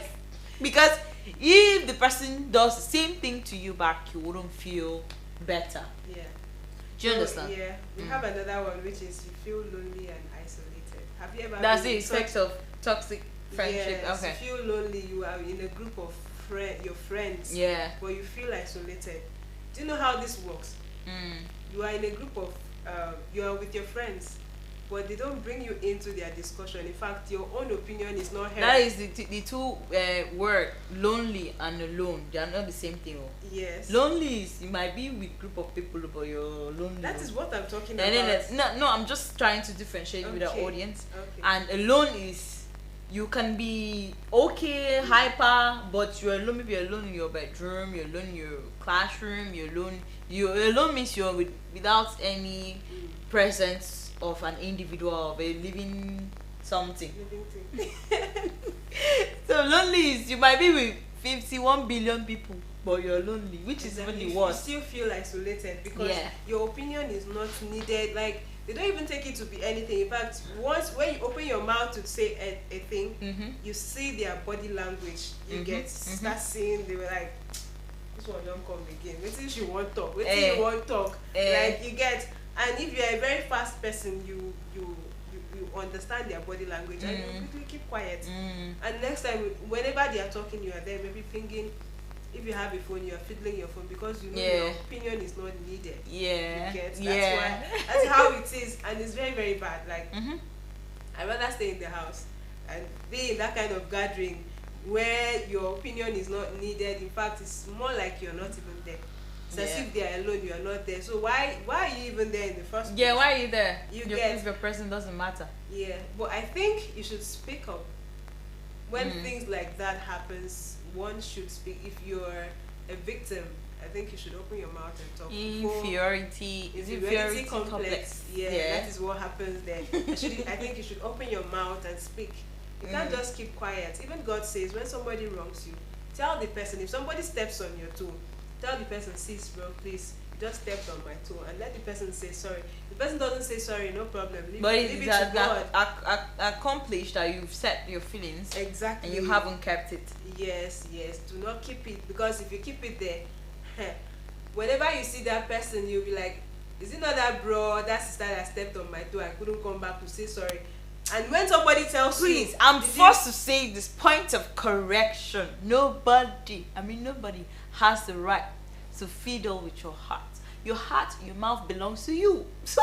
because if the person does the same thing to you back, you wouldn't feel better. Yeah. Do you understand? Yeah. We have another one, which is you feel lonely and isolated. Have you ever? That's the effect of toxic friendship. Yes, Okay. you feel lonely. You are in a group of your friends. Yeah. But you feel isolated. Do you know how this works? You are in a group of you are with your friends, but they don't bring you into their discussion. In fact, your own opinion is not heard. That is the two word, lonely and alone. They are not the same thing. Yes. Lonely is, you might be with group of people, but you're lonely. That is what I'm talking and about. No, I'm just trying to differentiate with the audience. Okay. And alone is, you can be okay, hyper, but you're alone. Maybe you're alone in your bedroom, you're alone in your classroom, you're alone. You're alone means you're without any presence of an individual, of a living something. Living thing. So lonely is, you might be with 51 billion people, but you're lonely, which is even the worst. You still feel isolated because your opinion is not needed. Like, they don't even take it to be anything. In fact, once when you open your mouth to say a thing, you see their body language. You start seeing, they were like, this one don't come again. Wait till you want talk. Wait till you want talk. Like, you get. And if you're a very fast person, you understand their body language and you quickly keep quiet. And next time, whenever they are talking, you are there maybe thinking. If you have a phone, you're fiddling your phone because you know your opinion is not needed. Yeah. You get? That's why. That's how it is, and it's very, very bad. Like, I'd rather stay in the house and be in that kind of gathering where your opinion is not needed. In fact, it's more like you're not even there. It's as if they are alone, you are not there. So why are you even there in the first place? Yeah, why are you there? If your person doesn't matter. Yeah, but I think you should speak up when things like that happens. One should speak. If you're a victim, I think you should open your mouth and talk. Inferiority complex. Yeah, that is what happens there. I think you should open your mouth and speak. You can't just keep quiet. Even God says when somebody wrongs you, tell the person. If somebody steps on your toe, tell the person, sis, bro, please, you just stepped on my toe, and let the person say sorry. The person doesn't say sorry, no problem. Leave it to God. Accomplished that you've set your feelings. Exactly. And you haven't kept it. Yes. Do not keep it, because if you keep it there, whenever you see that person, you'll be like, is it not that bro, that sister that stepped on my toe? I couldn't come back to say sorry. And when somebody tells you, I'm forced to say this point of correction. Nobody has the right to fiddle with your heart. Your heart, your mouth belongs to you. So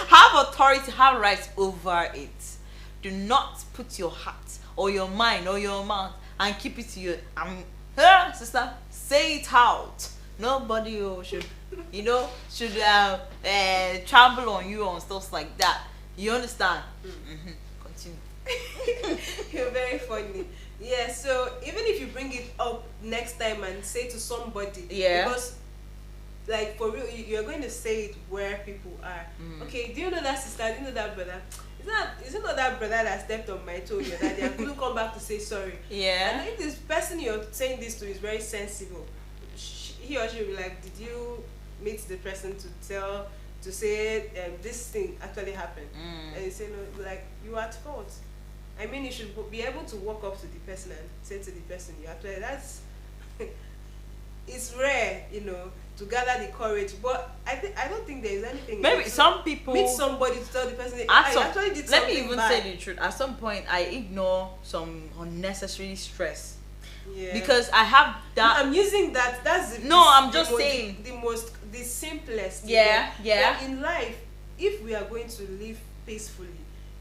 have authority, have rights over it. Do not put your heart or your mind or your mouth and keep it to you. Sister, say it out. Nobody should trample on you on stuff like that. You understand? Continue. You're very funny. Yeah, so even if you bring it up next time and say to somebody, because like for real, you're going to say it where people are. Okay, do you know that sister? Do you know that brother? Is it not that brother that stepped on my toe the other day? I couldn't come back to say sorry. Yeah. And if this person you're saying this to is very sensible, he or she will be like, did you meet the person to say this thing actually happened? And you say, no, like, you are at fault. I mean, you should be able to walk up to the person and say to the person, you actually, it's rare, to gather the courage. But I don't think there is anything. Maybe some people meet somebody to tell the person I actually did something let me even bad. say the truth. At some point, I ignore some unnecessary stress. Yeah. Because I have that. I'm using that. That's the, no. I'm the just most, saying the simplest. Yeah, yeah. But in life, if we are going to live peacefully,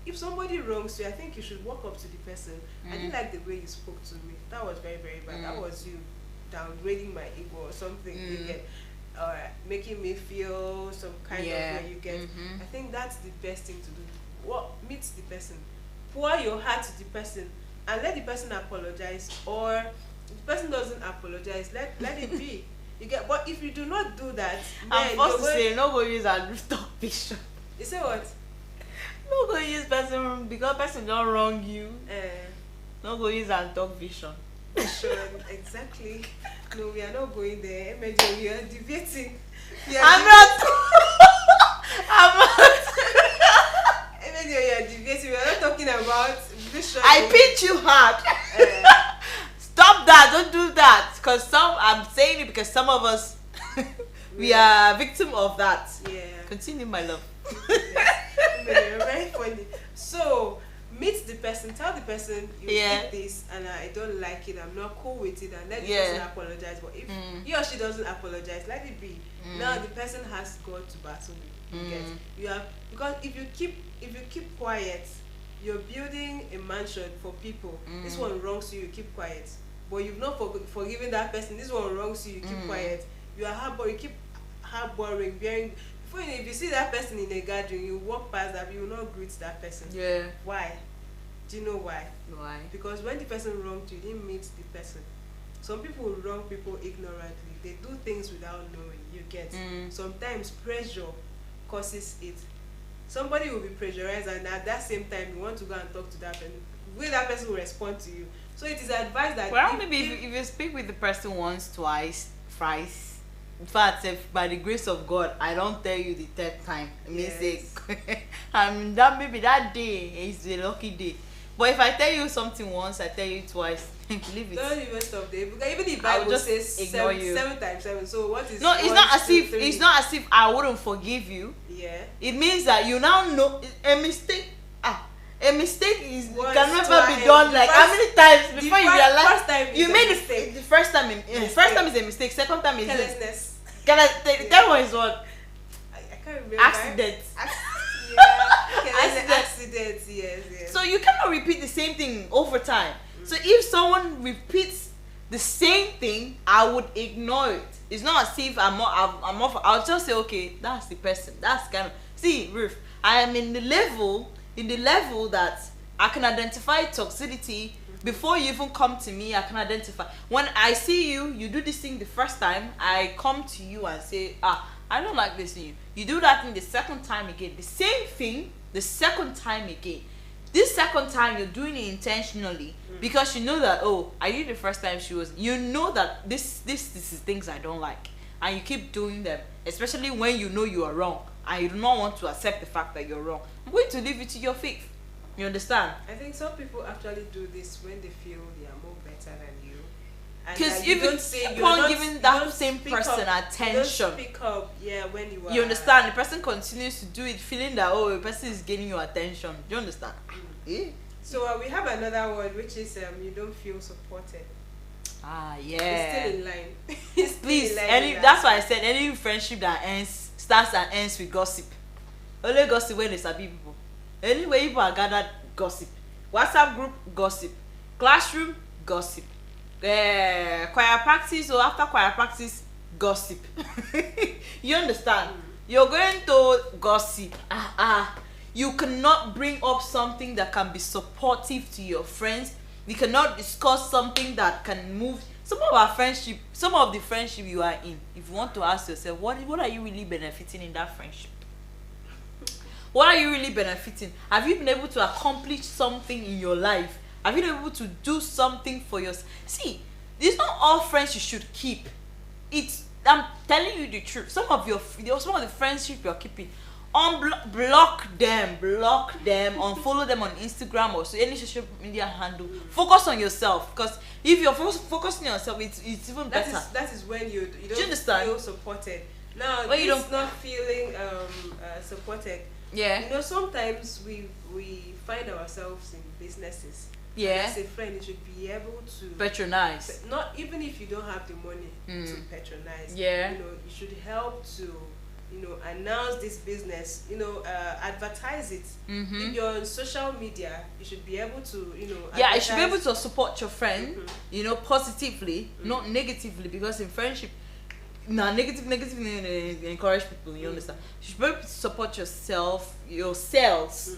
if somebody wrongs you, I think you should walk up to the person. I didn't like the way you spoke to me. That was very, very bad. That was you downgrading my ego or something. You get, or making me feel some kind of way. You get. I think that's the best thing to do. Meet the person, pour your heart to the person, and let the person apologize. Or if the person doesn't apologize, let it be. You get. But if you do not do that, I'm forced to say no go use a rooftop picture. You say what? No go use person because person don't wrong you. No go use and talk vision. Sure, exactly. No, we are not going there. Imagine we are debating. I'm not. I'm not. Imagine we are debating. We are not talking about vision. I pinch you hard. Stop that! Don't do that. Because I'm saying it because some of us we are victim of that. Yeah. Continue, my love. You're very funny. So meet the person, tell the person you did this and I don't like it, I'm not cool with it, and let the person apologize. But if he or she doesn't apologize, let it be. Now the person has gone to battle with you. You have, because if you keep quiet, you're building a mansion for people. This one wrongs you keep quiet. But you've not forgiven that person. This one wrongs you keep quiet. You keep harboring, bearing. If you see that person in a gathering, you walk past that, you will not greet that person. Yeah. Why? Do you know why? Why? Because when the person wronged you, you didn't meet the person. Some people wrong people ignorantly. They do things without knowing. You get. Sometimes pressure causes it. Somebody will be pressurized, and at that same time, you want to go and talk to that person. The way that person will respond to you. So it is advised that. Well, maybe if you speak with the person once, twice, thrice. In fact, if by the grace of God, I don't tell you the third time, that maybe that day is a lucky day. But if I tell you something once, I tell you twice, believe it. Don't even stop there, because even the Bible says seven times 7. So what is? No, it's not as if it's not as if I wouldn't forgive you. Yeah. It means that you now know a mistake. A mistake can never be done like how many times before you realize you made the first time. First time is a mistake. Second time is carelessness. That one is what? I can't remember. Accident. Accident. Yes. So you cannot repeat the same thing over time. So if someone repeats the same thing, I would ignore it. It's not as if I'll just say, okay, that's the person. That's kind of. See, Ruth, I am in the level that I can identify toxicity before you even come to me. I can identify when I see you do this thing the first time, I come to you and say, I don't like this in you. You do that thing the second time again, the same thing the second time again. This second time you're doing it intentionally because you know that, I did the first time you know that this is things I don't like, and you keep doing them, especially when you know you are wrong and you do not want to accept the fact that you're wrong. I'm going to leave it to your faith. You understand? I think some people actually do this when they feel they are more better than you. Because upon giving that same person attention, you don't speak up, when you are. You understand? The person continues to do it, feeling that the person is gaining your attention. Do you understand? So we have another one, which is you don't feel supported. Yeah. It's still in line. Please, that's why I said any friendship that starts and ends with gossip. Only gossip when they sabi people. Anyway, people are gathered, gossip. WhatsApp group, gossip. Classroom, gossip. Choir practice or after choir practice, gossip. You understand? You're going to gossip. You cannot bring up something that can be supportive to your friends. You cannot discuss something that can move. Some of the friendship you are in, if you want to ask yourself, what are you really benefiting in that friendship? What are you really benefiting? Have you been able to accomplish something in your life? Have you been able to do something for yourself? See, it's not all friends you should keep. I'm telling you the truth. Some of the friendship you're keeping, block them, unfollow them on Instagram or so any social media handle. Focus on yourself, because if you're focusing on yourself, it's even better. That is when you don't understand? feel supported. Now, when you don't not feeling supported. Yeah. You know, sometimes we find ourselves in businesses. Yeah. And as a friend, you should be able to patronize. Not even if you don't have the money to patronize. Yeah. You know, you should help to, you know, announce this business. You know, advertise it. If you're on social media, you should be able to, you know. Yeah, you should be able to support your friend. You know, positively, not negatively, because in friendship. Nah, negative encourage people, you understand? You should be able to support yourselves,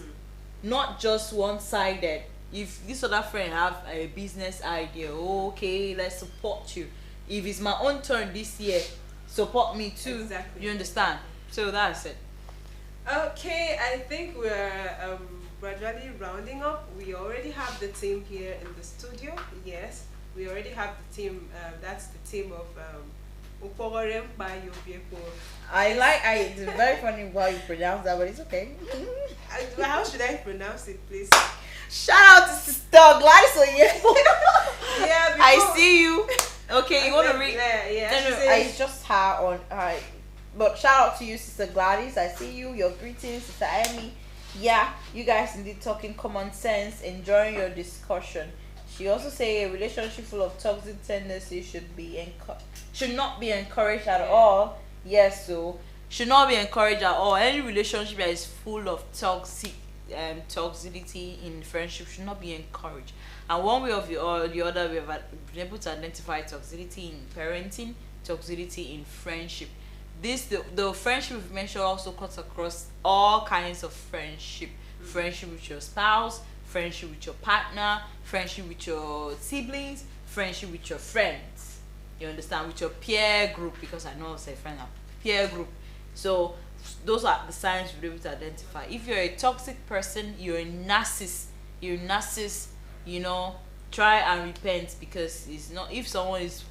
not just one-sided. If this other friend have a business idea, okay, let's support you. If it's my own turn this year, support me too. Exactly. You understand? So that's it. Okay, I think we're gradually rounding up. We already have the team here in the studio. Yes, we already have the team. That's the team of it's very funny how you pronounce that, but it's okay. How should I pronounce it, please? Shout out to Sister Gladys Oyepo. Yeah, I see you. Okay, you want to read? Yeah. No, it's just her on. But shout out to you, Sister Gladys. I see you. Your greetings, Sister Amy. Yeah, you guys indeed talking common sense, enjoying your discussion. She also say a relationship full of toxic tendencies should not be encouraged at all. Yes, so should not be encouraged at all. Any relationship that is full of toxicity in friendship should not be encouraged. And one way or the other, we have been able to identify toxicity in parenting, toxicity in friendship. The friendship we've mentioned also cuts across all kinds of friendship. Friendship with your spouse, friendship with your partner, friendship with your siblings, friendship with your friends. You understand? With your peer group, because I know I say friend, peer group. So those are the signs you'll be able to identify. If you're a toxic person, you're a narcissist. You know, try and repent, because it's not. If somebody is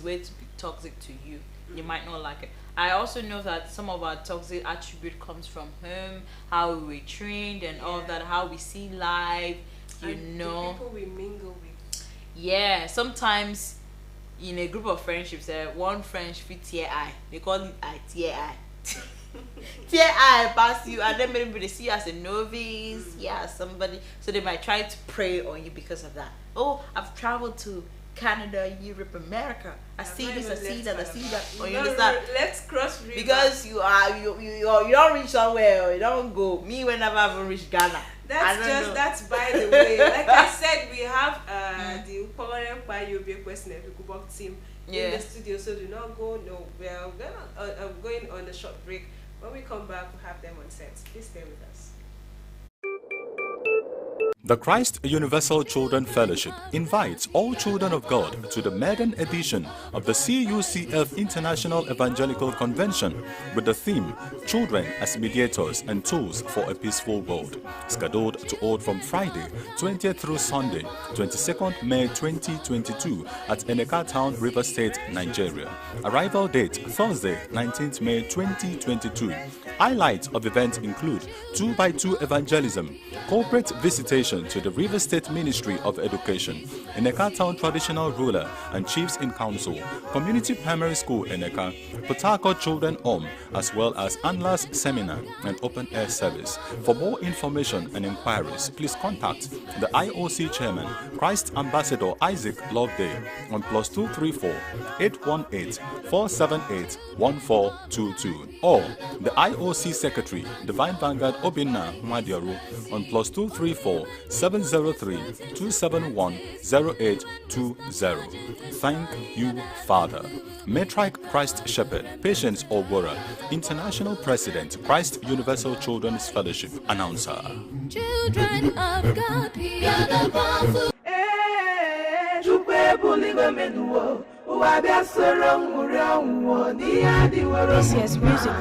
way to be toxic to you, you might not like it. I also know that some of our toxic attribute comes from home, how we were trained and all that, how we see life, you know. The people we mingle with. Yeah, sometimes in a group of friendships, one friendship tear eye. They call it a tear eye. Tear eye pass you, and then maybe they see you as a novice, somebody. So they might try to prey on you because of that. Oh, I've traveled to Canada, Europe, America. I see this, I see that. Oh, you understand? Let's cross river. Because you don't reach somewhere, or you don't go. Me, whenever I've reached Ghana. That's by the way. Like I said, we have the Powerem by Yobe Question Kubok team in the studio, so do not go. No, we're going on a short break. When we come back, we'll have them on set. Please stay with us. The Christ Universal Children Fellowship invites all children of God to the maiden edition of the CUCF International Evangelical Convention with the theme Children as Mediators and Tools for a Peaceful World, scheduled to hold from Friday 20th through Sunday 22nd May 2022 at Eneka Town, River State, Nigeria. Arrival date Thursday 19th May 2022. Highlights of events include 2x2 evangelism, corporate visitation to the River State Ministry of Education, Eneka Town Traditional Ruler and Chiefs in Council, Community Primary School Eneka, Port Harcourt Children Home, as well as Anla's Seminar and Open Air Service. For more information and inquiries, please contact the IOC Chairman, Christ Ambassador Isaac Loveday on +234 818 478 1422 or the IOC Secretary, Divine Vanguard Obinna Mwadiaru on +234 703 271 0820. Thank you, Father. Matriarch Christ Shepherd, Patience Obora, International President, Christ Universal Children's Fellowship, Announcer. Children of God, we are the powerful. BCS Music.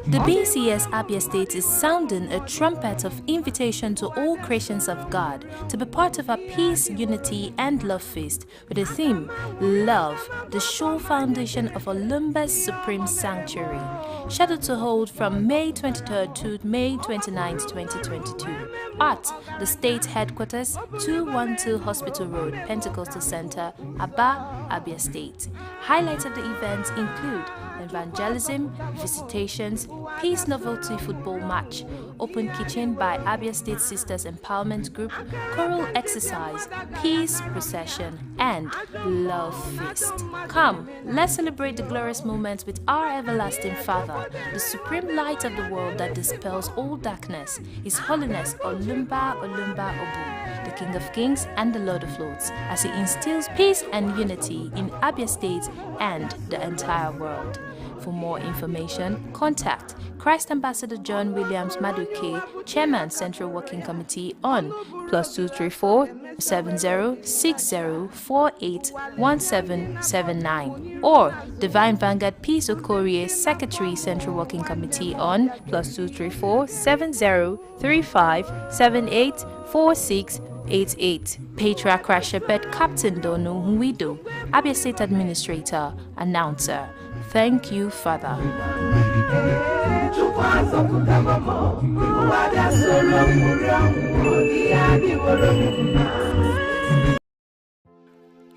The BCS Abia State is sounding a trumpet of invitation to all creations of God to be part of a peace, unity, and love feast with the theme Love, the sure foundation of Olumba's Supreme Sanctuary. Scheduled to hold from May 23rd to May 29th, 2022 at the state headquarters, 212 Hospital Road, Pentecostal Center, Aba, Abia State. Highlights of the event include evangelism, visitations, peace novelty football match, open kitchen by Abia State Sisters Empowerment Group, choral exercise, peace procession, and love feast. Come, let's celebrate the glorious moments with our everlasting Father, the supreme light of the world that dispels all darkness, His Holiness Olumba Olumba Obu, the King of Kings and the Lord of Lords, as He instills peace and unity in Abia State and the entire world. For more information, contact Christ Ambassador John Williams Maduke, Chairman Central Working Committee on +234 7060481779 or Divine Vanguard Peace Okorie, Secretary Central Working Committee on +234 7035784688. Patriarch Christ Shepherd Captain Donu Huido, Abia State Administrator, Announcer. Thank you, Father.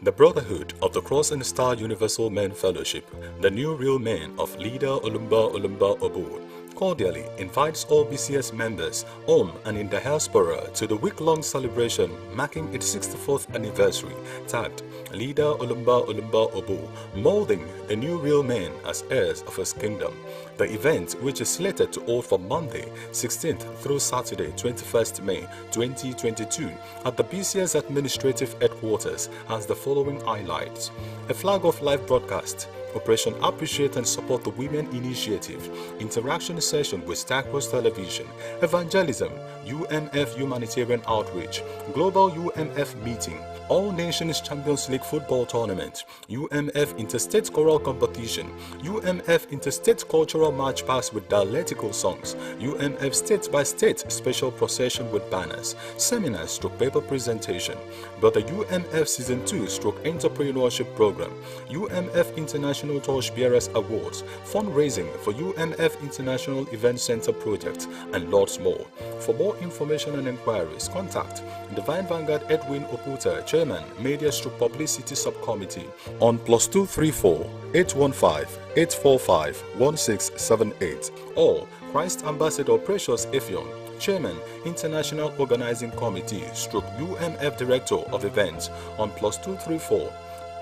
The Brotherhood of the Cross and Star Universal Men Fellowship, the new real men of Leader Olumba Olumba Obu, cordially invites all BCS members home and in the diaspora to the week-long celebration marking its 64th anniversary, tagged Leader Olumba Olumba Obu, molding the new real men as heirs of his kingdom. The event, which is slated to hold from Monday 16th through Saturday 21st May 2022 at the BCS Administrative Headquarters, has the following highlights: a flag of live broadcast, Operation Appreciate and Support the Women Initiative, interaction session with Star Cross Television, evangelism, UMF Humanitarian Outreach, Global UMF Meeting, All Nations Champions League Football Tournament, UMF Interstate Choral Competition, UMF Interstate Cultural March Pass with dialectical songs, UMF State by State Special Procession with banners, seminars / paper presentation, but the UMF Season 2 / Entrepreneurship Program, UMF International Torchbearers Awards, fundraising for UMF International Event Center Project, and lots more. For more information and inquiries, contact Divine Vanguard Edwin Oputa, Chairman, Media / Publicity Subcommittee, on +234 815 845 1678, or Christ Ambassador Precious Effiong, Chairman, International Organizing Committee / UMF Director of Events, on +234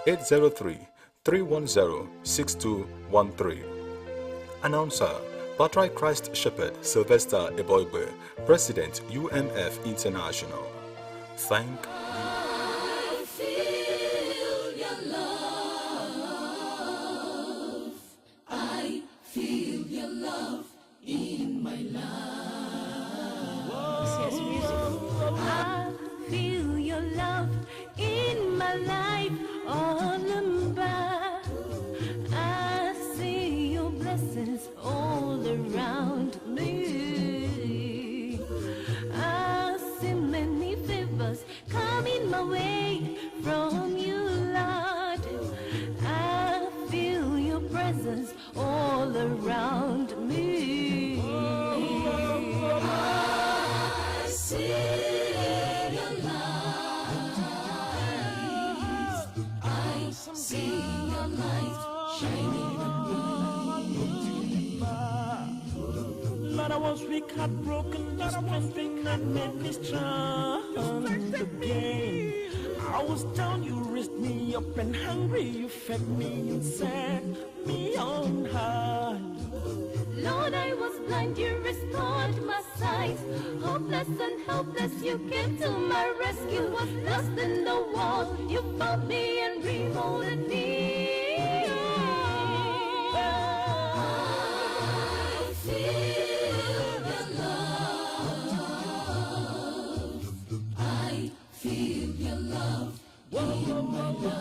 803 310 6213. Announcer Patriarch Christ Shepherd Sylvester Eboigbe, President, UMF International. Thank BCS Music. I feel your love in my life, Olumba. I see your blessings all around me. I see many favors coming my way from you, Lord. I feel your presence all around me. I see your light. I see your light shining on me. Lord, I was weak, heartbroken, lost strength that made me strong again. I was down, you raised me up, and hungry, you fed me and set me on high. Lord, I was blind, you restored my sight. Hopeless and helpless, you came to my rescue. Was lost in the world, you found me and remolded me. I feel your love. I feel your love in my life.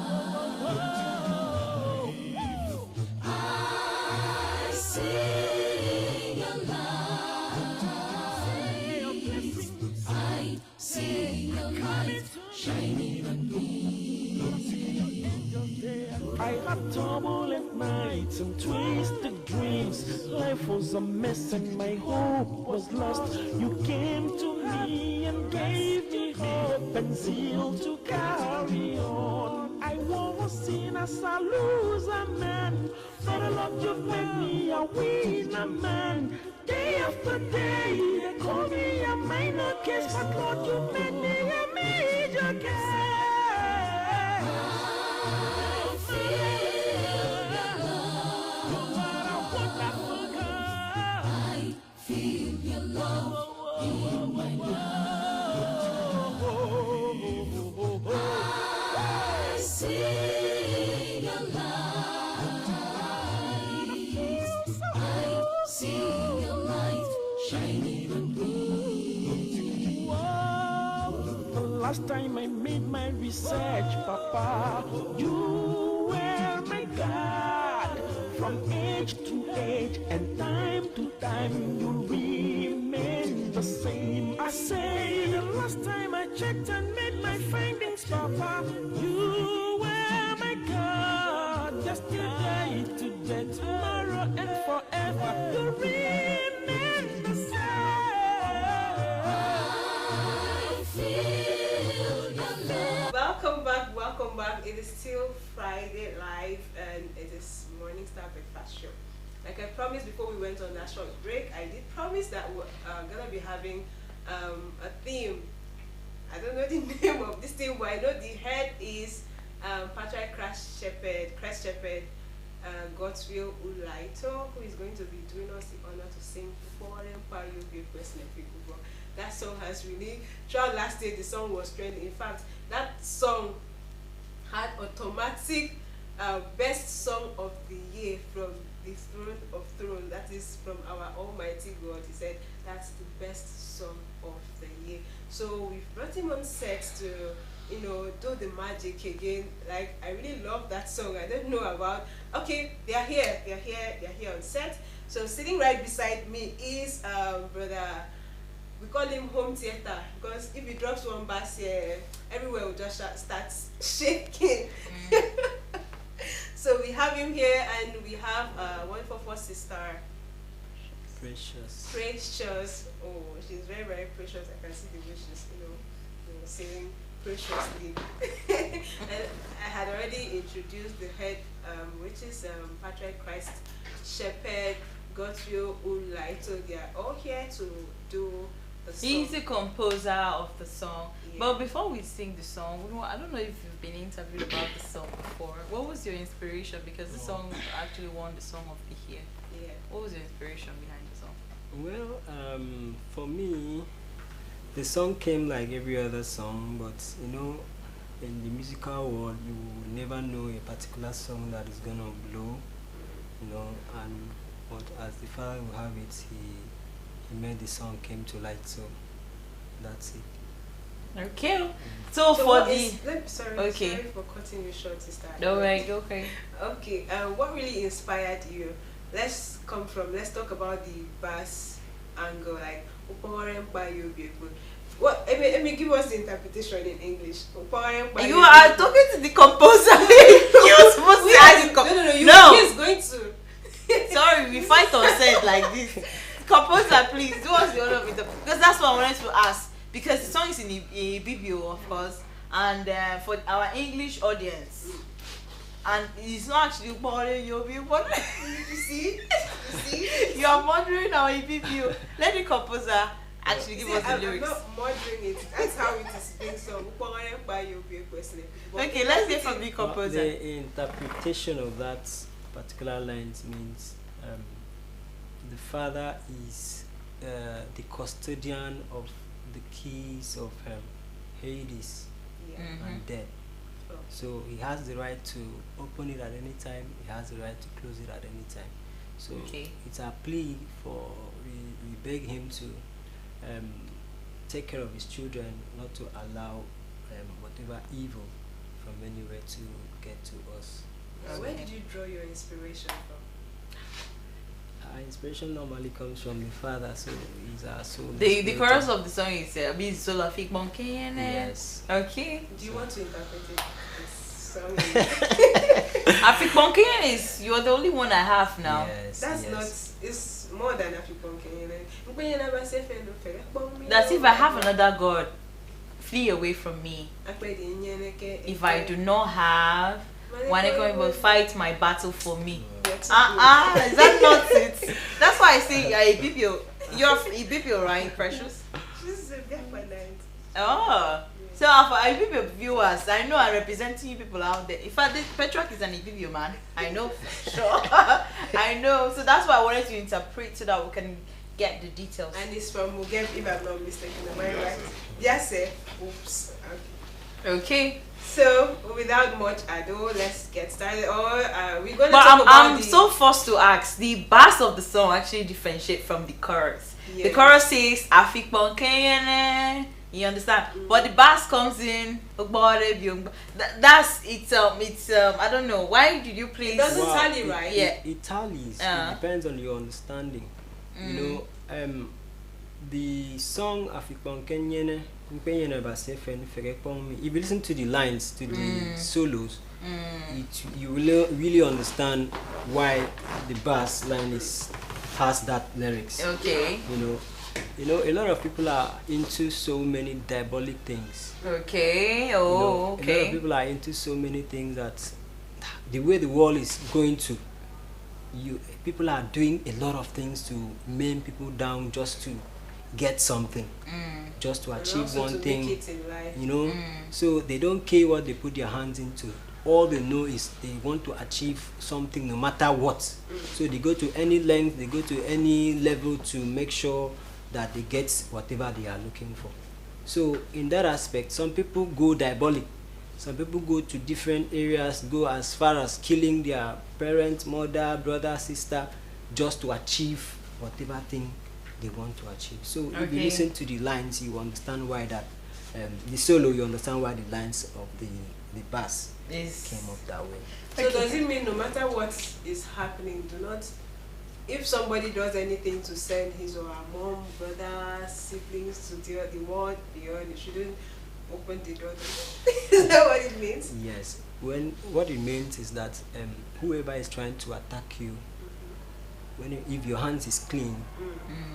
I had turbulent nights and twisted dreams. Life was a mess and my hope was lost. You came to me and gave me hope and zeal to carry on. I was seen as a loser man, but I love you made me a winner man. Day after day, they call me a minor case, but Lord, you made me a major case. Last time I made my research, Papa, you were my God. From age to age and time to time, you remain the same. I say the last time I checked and made my findings, Papa, you were my God. Yesterday, today, tomorrow, and forever, you remain the same. Welcome back. It is still Friday Live and it is Morning Star Breakfast Show. Like I promised before we went on that short break, I did promise that we're gonna be having a theme. I don't know the name of this theme, but I know the head is Patrick Christ Shepherd, Godswill Ulaito, who is going to be doing us the honor to sing for Empire President. That song has really, throughout last year, the song was trending. In fact, that song had automatic best song of the year from the Throne of Thrones. That is from our Almighty God. He said that's the best song of the year. So we've brought him on set to, you know, do the magic again. Like, I really love that song. I don't know about. Okay, they're here on set. So sitting right beside me is brother. We call him home theater because if he drops one bass here, everywhere will just start shaking. So we have him here, and we have 144 sister. Precious. Oh, she's very, very precious. I can see the way she's, you know saying preciously. And I had already introduced the head, which is Patrick Christ Shepherd, Godswill Ulaito. They are all here to do. He's the composer of the song. Yeah. But before we sing the song, I don't know if you've been interviewed about the song before. What was your inspiration? Because the song actually won the Song of the Year. Yeah. What was your inspiration behind the song? Well, for me, the song came like every other song, but you know, in the musical world, you will never know a particular song that is gonna blow, you know. And but as the Father will have it, he made the song came to light. So that's it. Okay. So for the sorry for cutting you short, sister. Alright, okay. Okay. What really inspired you? Let's talk about the bass angle. Like, what? Let me give us the interpretation in English. You are talking to the composer. You're supposed to ask the composer. No. He's going to. Sorry, we fight on set like this. Composer, please do us the honor of it, because that's what I wanted to ask. Because the song is in BBO, of course, and for our English audience, and it's not actually bothering you. You see, you are murdering our BBO. Let the composer actually give us the lyrics. I'm not murdering it. That's how it is being sung. Okay, let's get from the composer. The interpretation of that particular lines means the Father is the custodian of the keys of Hades and death. So he has the right to open it at any time. He has the right to close it at any time. So it's a plea for we beg him to take care of his children, not to allow whatever evil from anywhere to get to us. Where did you draw your inspiration from? Our inspiration normally comes from the Father, so he's our soul. The chorus of the song is soul of monkey. Yes. Okay. Do you want to interpret it? This song? African Kenyan is you're the only one I have now. Yes, That's yes. not. It's more than African Kenyan. That's if I have another God, flee away from me. If I do not have, Waneko will fight my battle for me. Is that not it? That's why I say you're a BPO. You're a BPO, right, Precious? She's a Japanese. Oh. So for IBPO viewers, I know I'm representing you people out there. In fact, Petrock is an IBPO man. I know for sure. I know. So that's why I wanted to interpret so that we can get the details. And it's from Mugem, if I'm not mistaken. Am I right? Yes, sir. Oops. Okay. So without much ado, let's get started. Or we're going to But talk about I'm so forced to ask. The bass of the song actually differentiate from the chorus. Yes. The chorus says African Kenyan. You understand? But the bass comes in. That's it's I don't know. Why did you play? It doesn't tally, right? Yeah. It tallies. It depends on your understanding. You know, the song African Kenyan. If you listen to the lines, to the solos, you will really understand why the bass line has that lyrics. Okay. You know, a lot of people are into so many diabolic things. Okay. A lot of Okay. people are into so many things that the way the world is going to, people are doing a lot of things to maim people down just to get something, just to achieve one to thing. make it in life. You know, so they don't care what they put their hands into. All they know is they want to achieve something no matter what. So they go to any length, they go to any level to make sure that they get whatever they are looking for. So in that aspect, some people go diabolic. Some people go to different areas, go as far as killing their parents, mother, brother, sister, just to achieve whatever thing they want to achieve. So if you listen to the lines, you understand why that the solo, you understand why the lines of the bass came up that way. So does it mean no matter what is happening, do not, if somebody does anything to send his or her mom, brother, siblings to the world beyond, you shouldn't open the door? Is that what it means? Yes. What it means is that whoever is trying to attack you, if your hands is clean,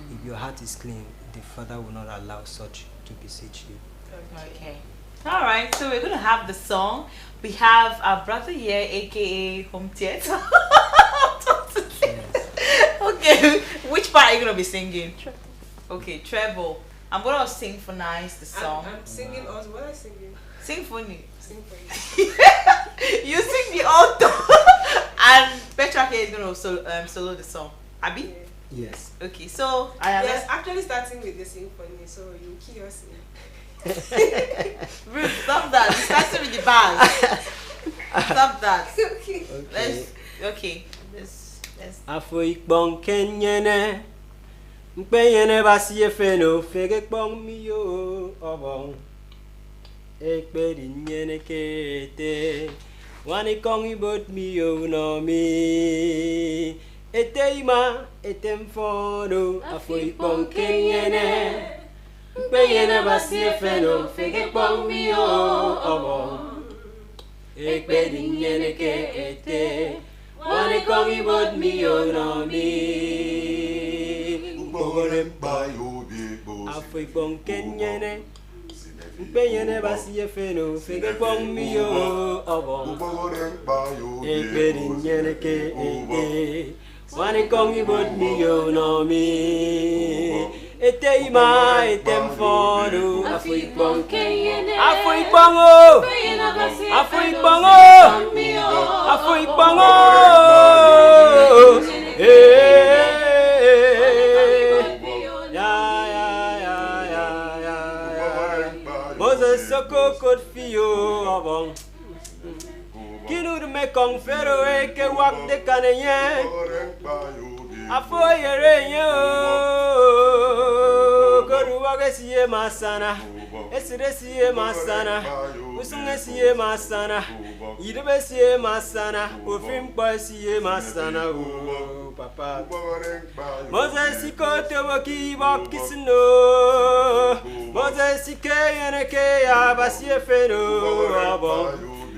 if your heart is clean, the Father will not allow such to beseech you. Okay. All right. So we're gonna have the song. We have our brother here, aka Home Theater. Okay. Which part are you gonna be singing? Okay, treble. I'm gonna sing for Nice the song. I'm singing also. What am I singing? Sing for me. Sing for you. You sing the alto. And Petra is gonna solo the song. Abi? Yes. Okay, so Yes, actually starting with the symphony, so you key us in. Ruth, stop that. You started with the bars. Stop that. Okay. Let's Afo ikbong kenyene, mpenyene basi efeno fege kbong miyo obong. Ekpedi nyene kete, wani kong ibot miyo no mi. Eteima etemfono, afo ikbong kenyene, mpenyene basi efeno fege kbong miyo obong. Ekpedi nyene kete, wani kong ibot miyo no mi. Afo ikbong kenyene, mpenyene basi efeno fege kbong miyo obong. Ekpedi nyene kete, wani kong ibot miyo no mi. Eteima etemfono, afo ikbong kenyene, afo ikbong o, afo ikbong o, afo ikbong o. Moses soko kot fiyo abong. Kinu de me kong fero ke wak de kaneye. Afo yere yo. Koru wage siye masana. Esire siye masana. Usunge siye masana. Idebe siye masana. Ofim boy siye masana. Oh papa. Moses ikoto woki bakisno. Moses ike yene ke ya basiye feno abong.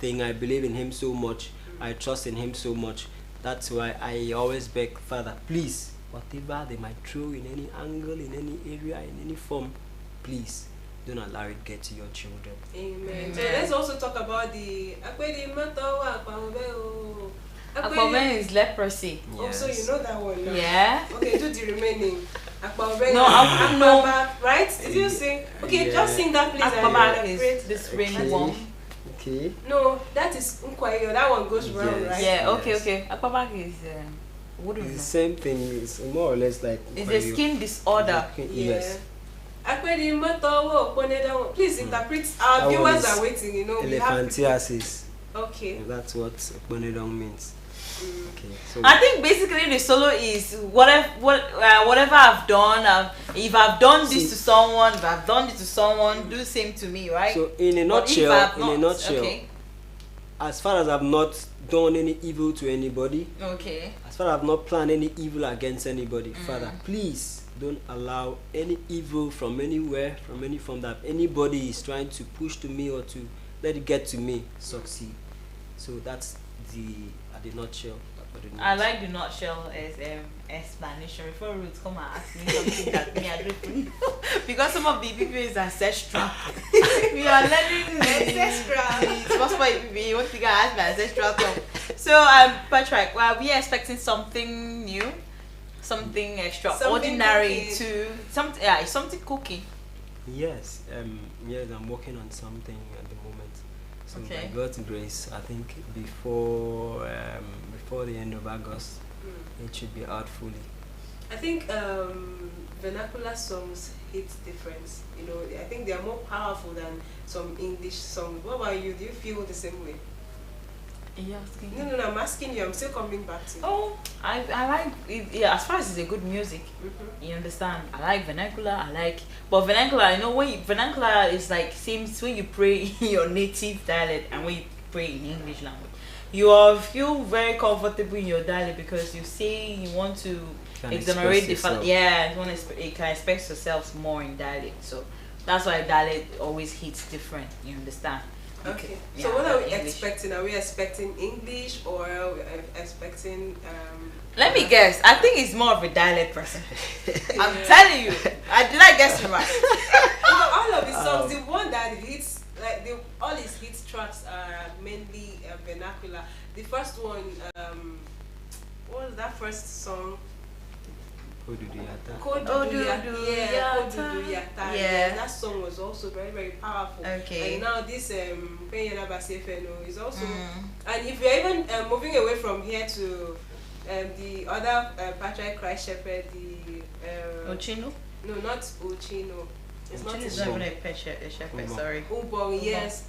thing. I believe in Him so much. I trust in Him so much. That's why I always beg, Father, please, whatever they might throw in any angle, in any area, in any form, please don't allow it get to your children. Amen. So let's also talk about the Akwaben is leprosy. Also, you know that one now. Yeah. Okay, do the remaining. Akwaben. No, I wouldn't know. Right? Did you sing? Okay, Yeah. just sing that please. Akwaben is this rainbow. Okay. No, that is Nkwayo. That one goes round, Yes. right? Yeah, okay, Yes. okay. Akwaben is wouldn't It's the know. same thing. It's more or less like. It's a skin disorder. Yes. Please interpret. Our That one viewers is are waiting. You know, we have. Elephantiasis. Okay. That's what Bonedong means. Okay. So I think basically the solo is whatever I've done. If I've done this to someone, if I've done this to someone, do the same to me, right? So in a But if nutshell, I've not- okay. as far as I've not done any evil to anybody, Okay. as far as I've not planned any evil against anybody, Father, please don't allow any evil from anywhere, from any form that anybody is trying to push to me or to let it get to me succeed. So that's at the nutshell. I like the nutshell as explanation. Before Ruth come and ask me something that me I don't know. Because some of the people is ancestral. We are learning Ancestral. It's possible if you want to ask my ancestral tongue. So Patrick, well, we are expecting something new, something extraordinary something cooking. Yes, yes, I'm working on something at the moment. So Okay. by God's grace, I think before the end of August, it should be out fully. I think vernacular songs hit different. You know, I think they are more powerful than some English songs. What about you? Do you feel the same way? No, I'm asking you. I'm still coming back to you. Oh, I like it, yeah. As far as it's a good music, you understand. I like vernacular. But vernacular, you know, vernacular is like seems when you pray in your native dialect and when you pray in English language, you feel very comfortable in your dialect because you say you want to Can exonerate the express fact. yourself. Yeah, you can express yourself more in dialect. So that's why dialect always hits different. You understand? Okay. Yeah, So what are we English. expecting? Are we expecting English or are we expecting? Let me guess. I think it's more of a dialect person. I'm telling you. Did I guess it right? All of his songs, the one that hits, like all his hit tracks are mainly vernacular. The first one, what was that first song? Koduduyata. Koduduyata. Yeah. That song was also very, very powerful. Okay. And now this Penyana Basefeno is also, and if you're even moving away from here to the other Patriarch Christ Shepherd, the Ochino? no, not Ochino. It's not It's Ochino. not even a shepherd, Ubong. sorry. Ubong, yes.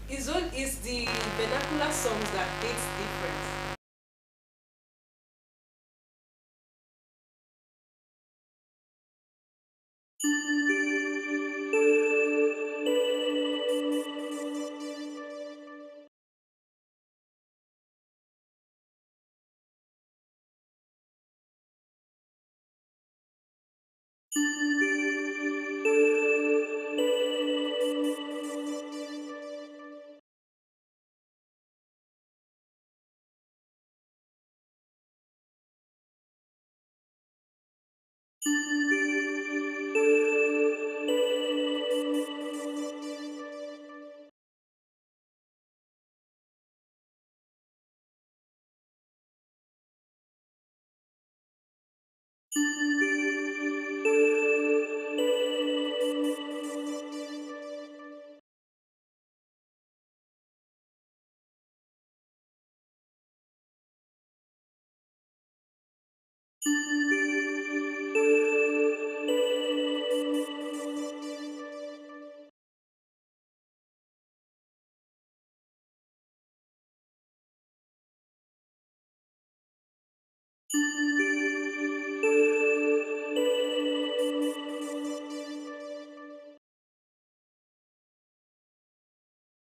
It's the vernacular songs that hits different.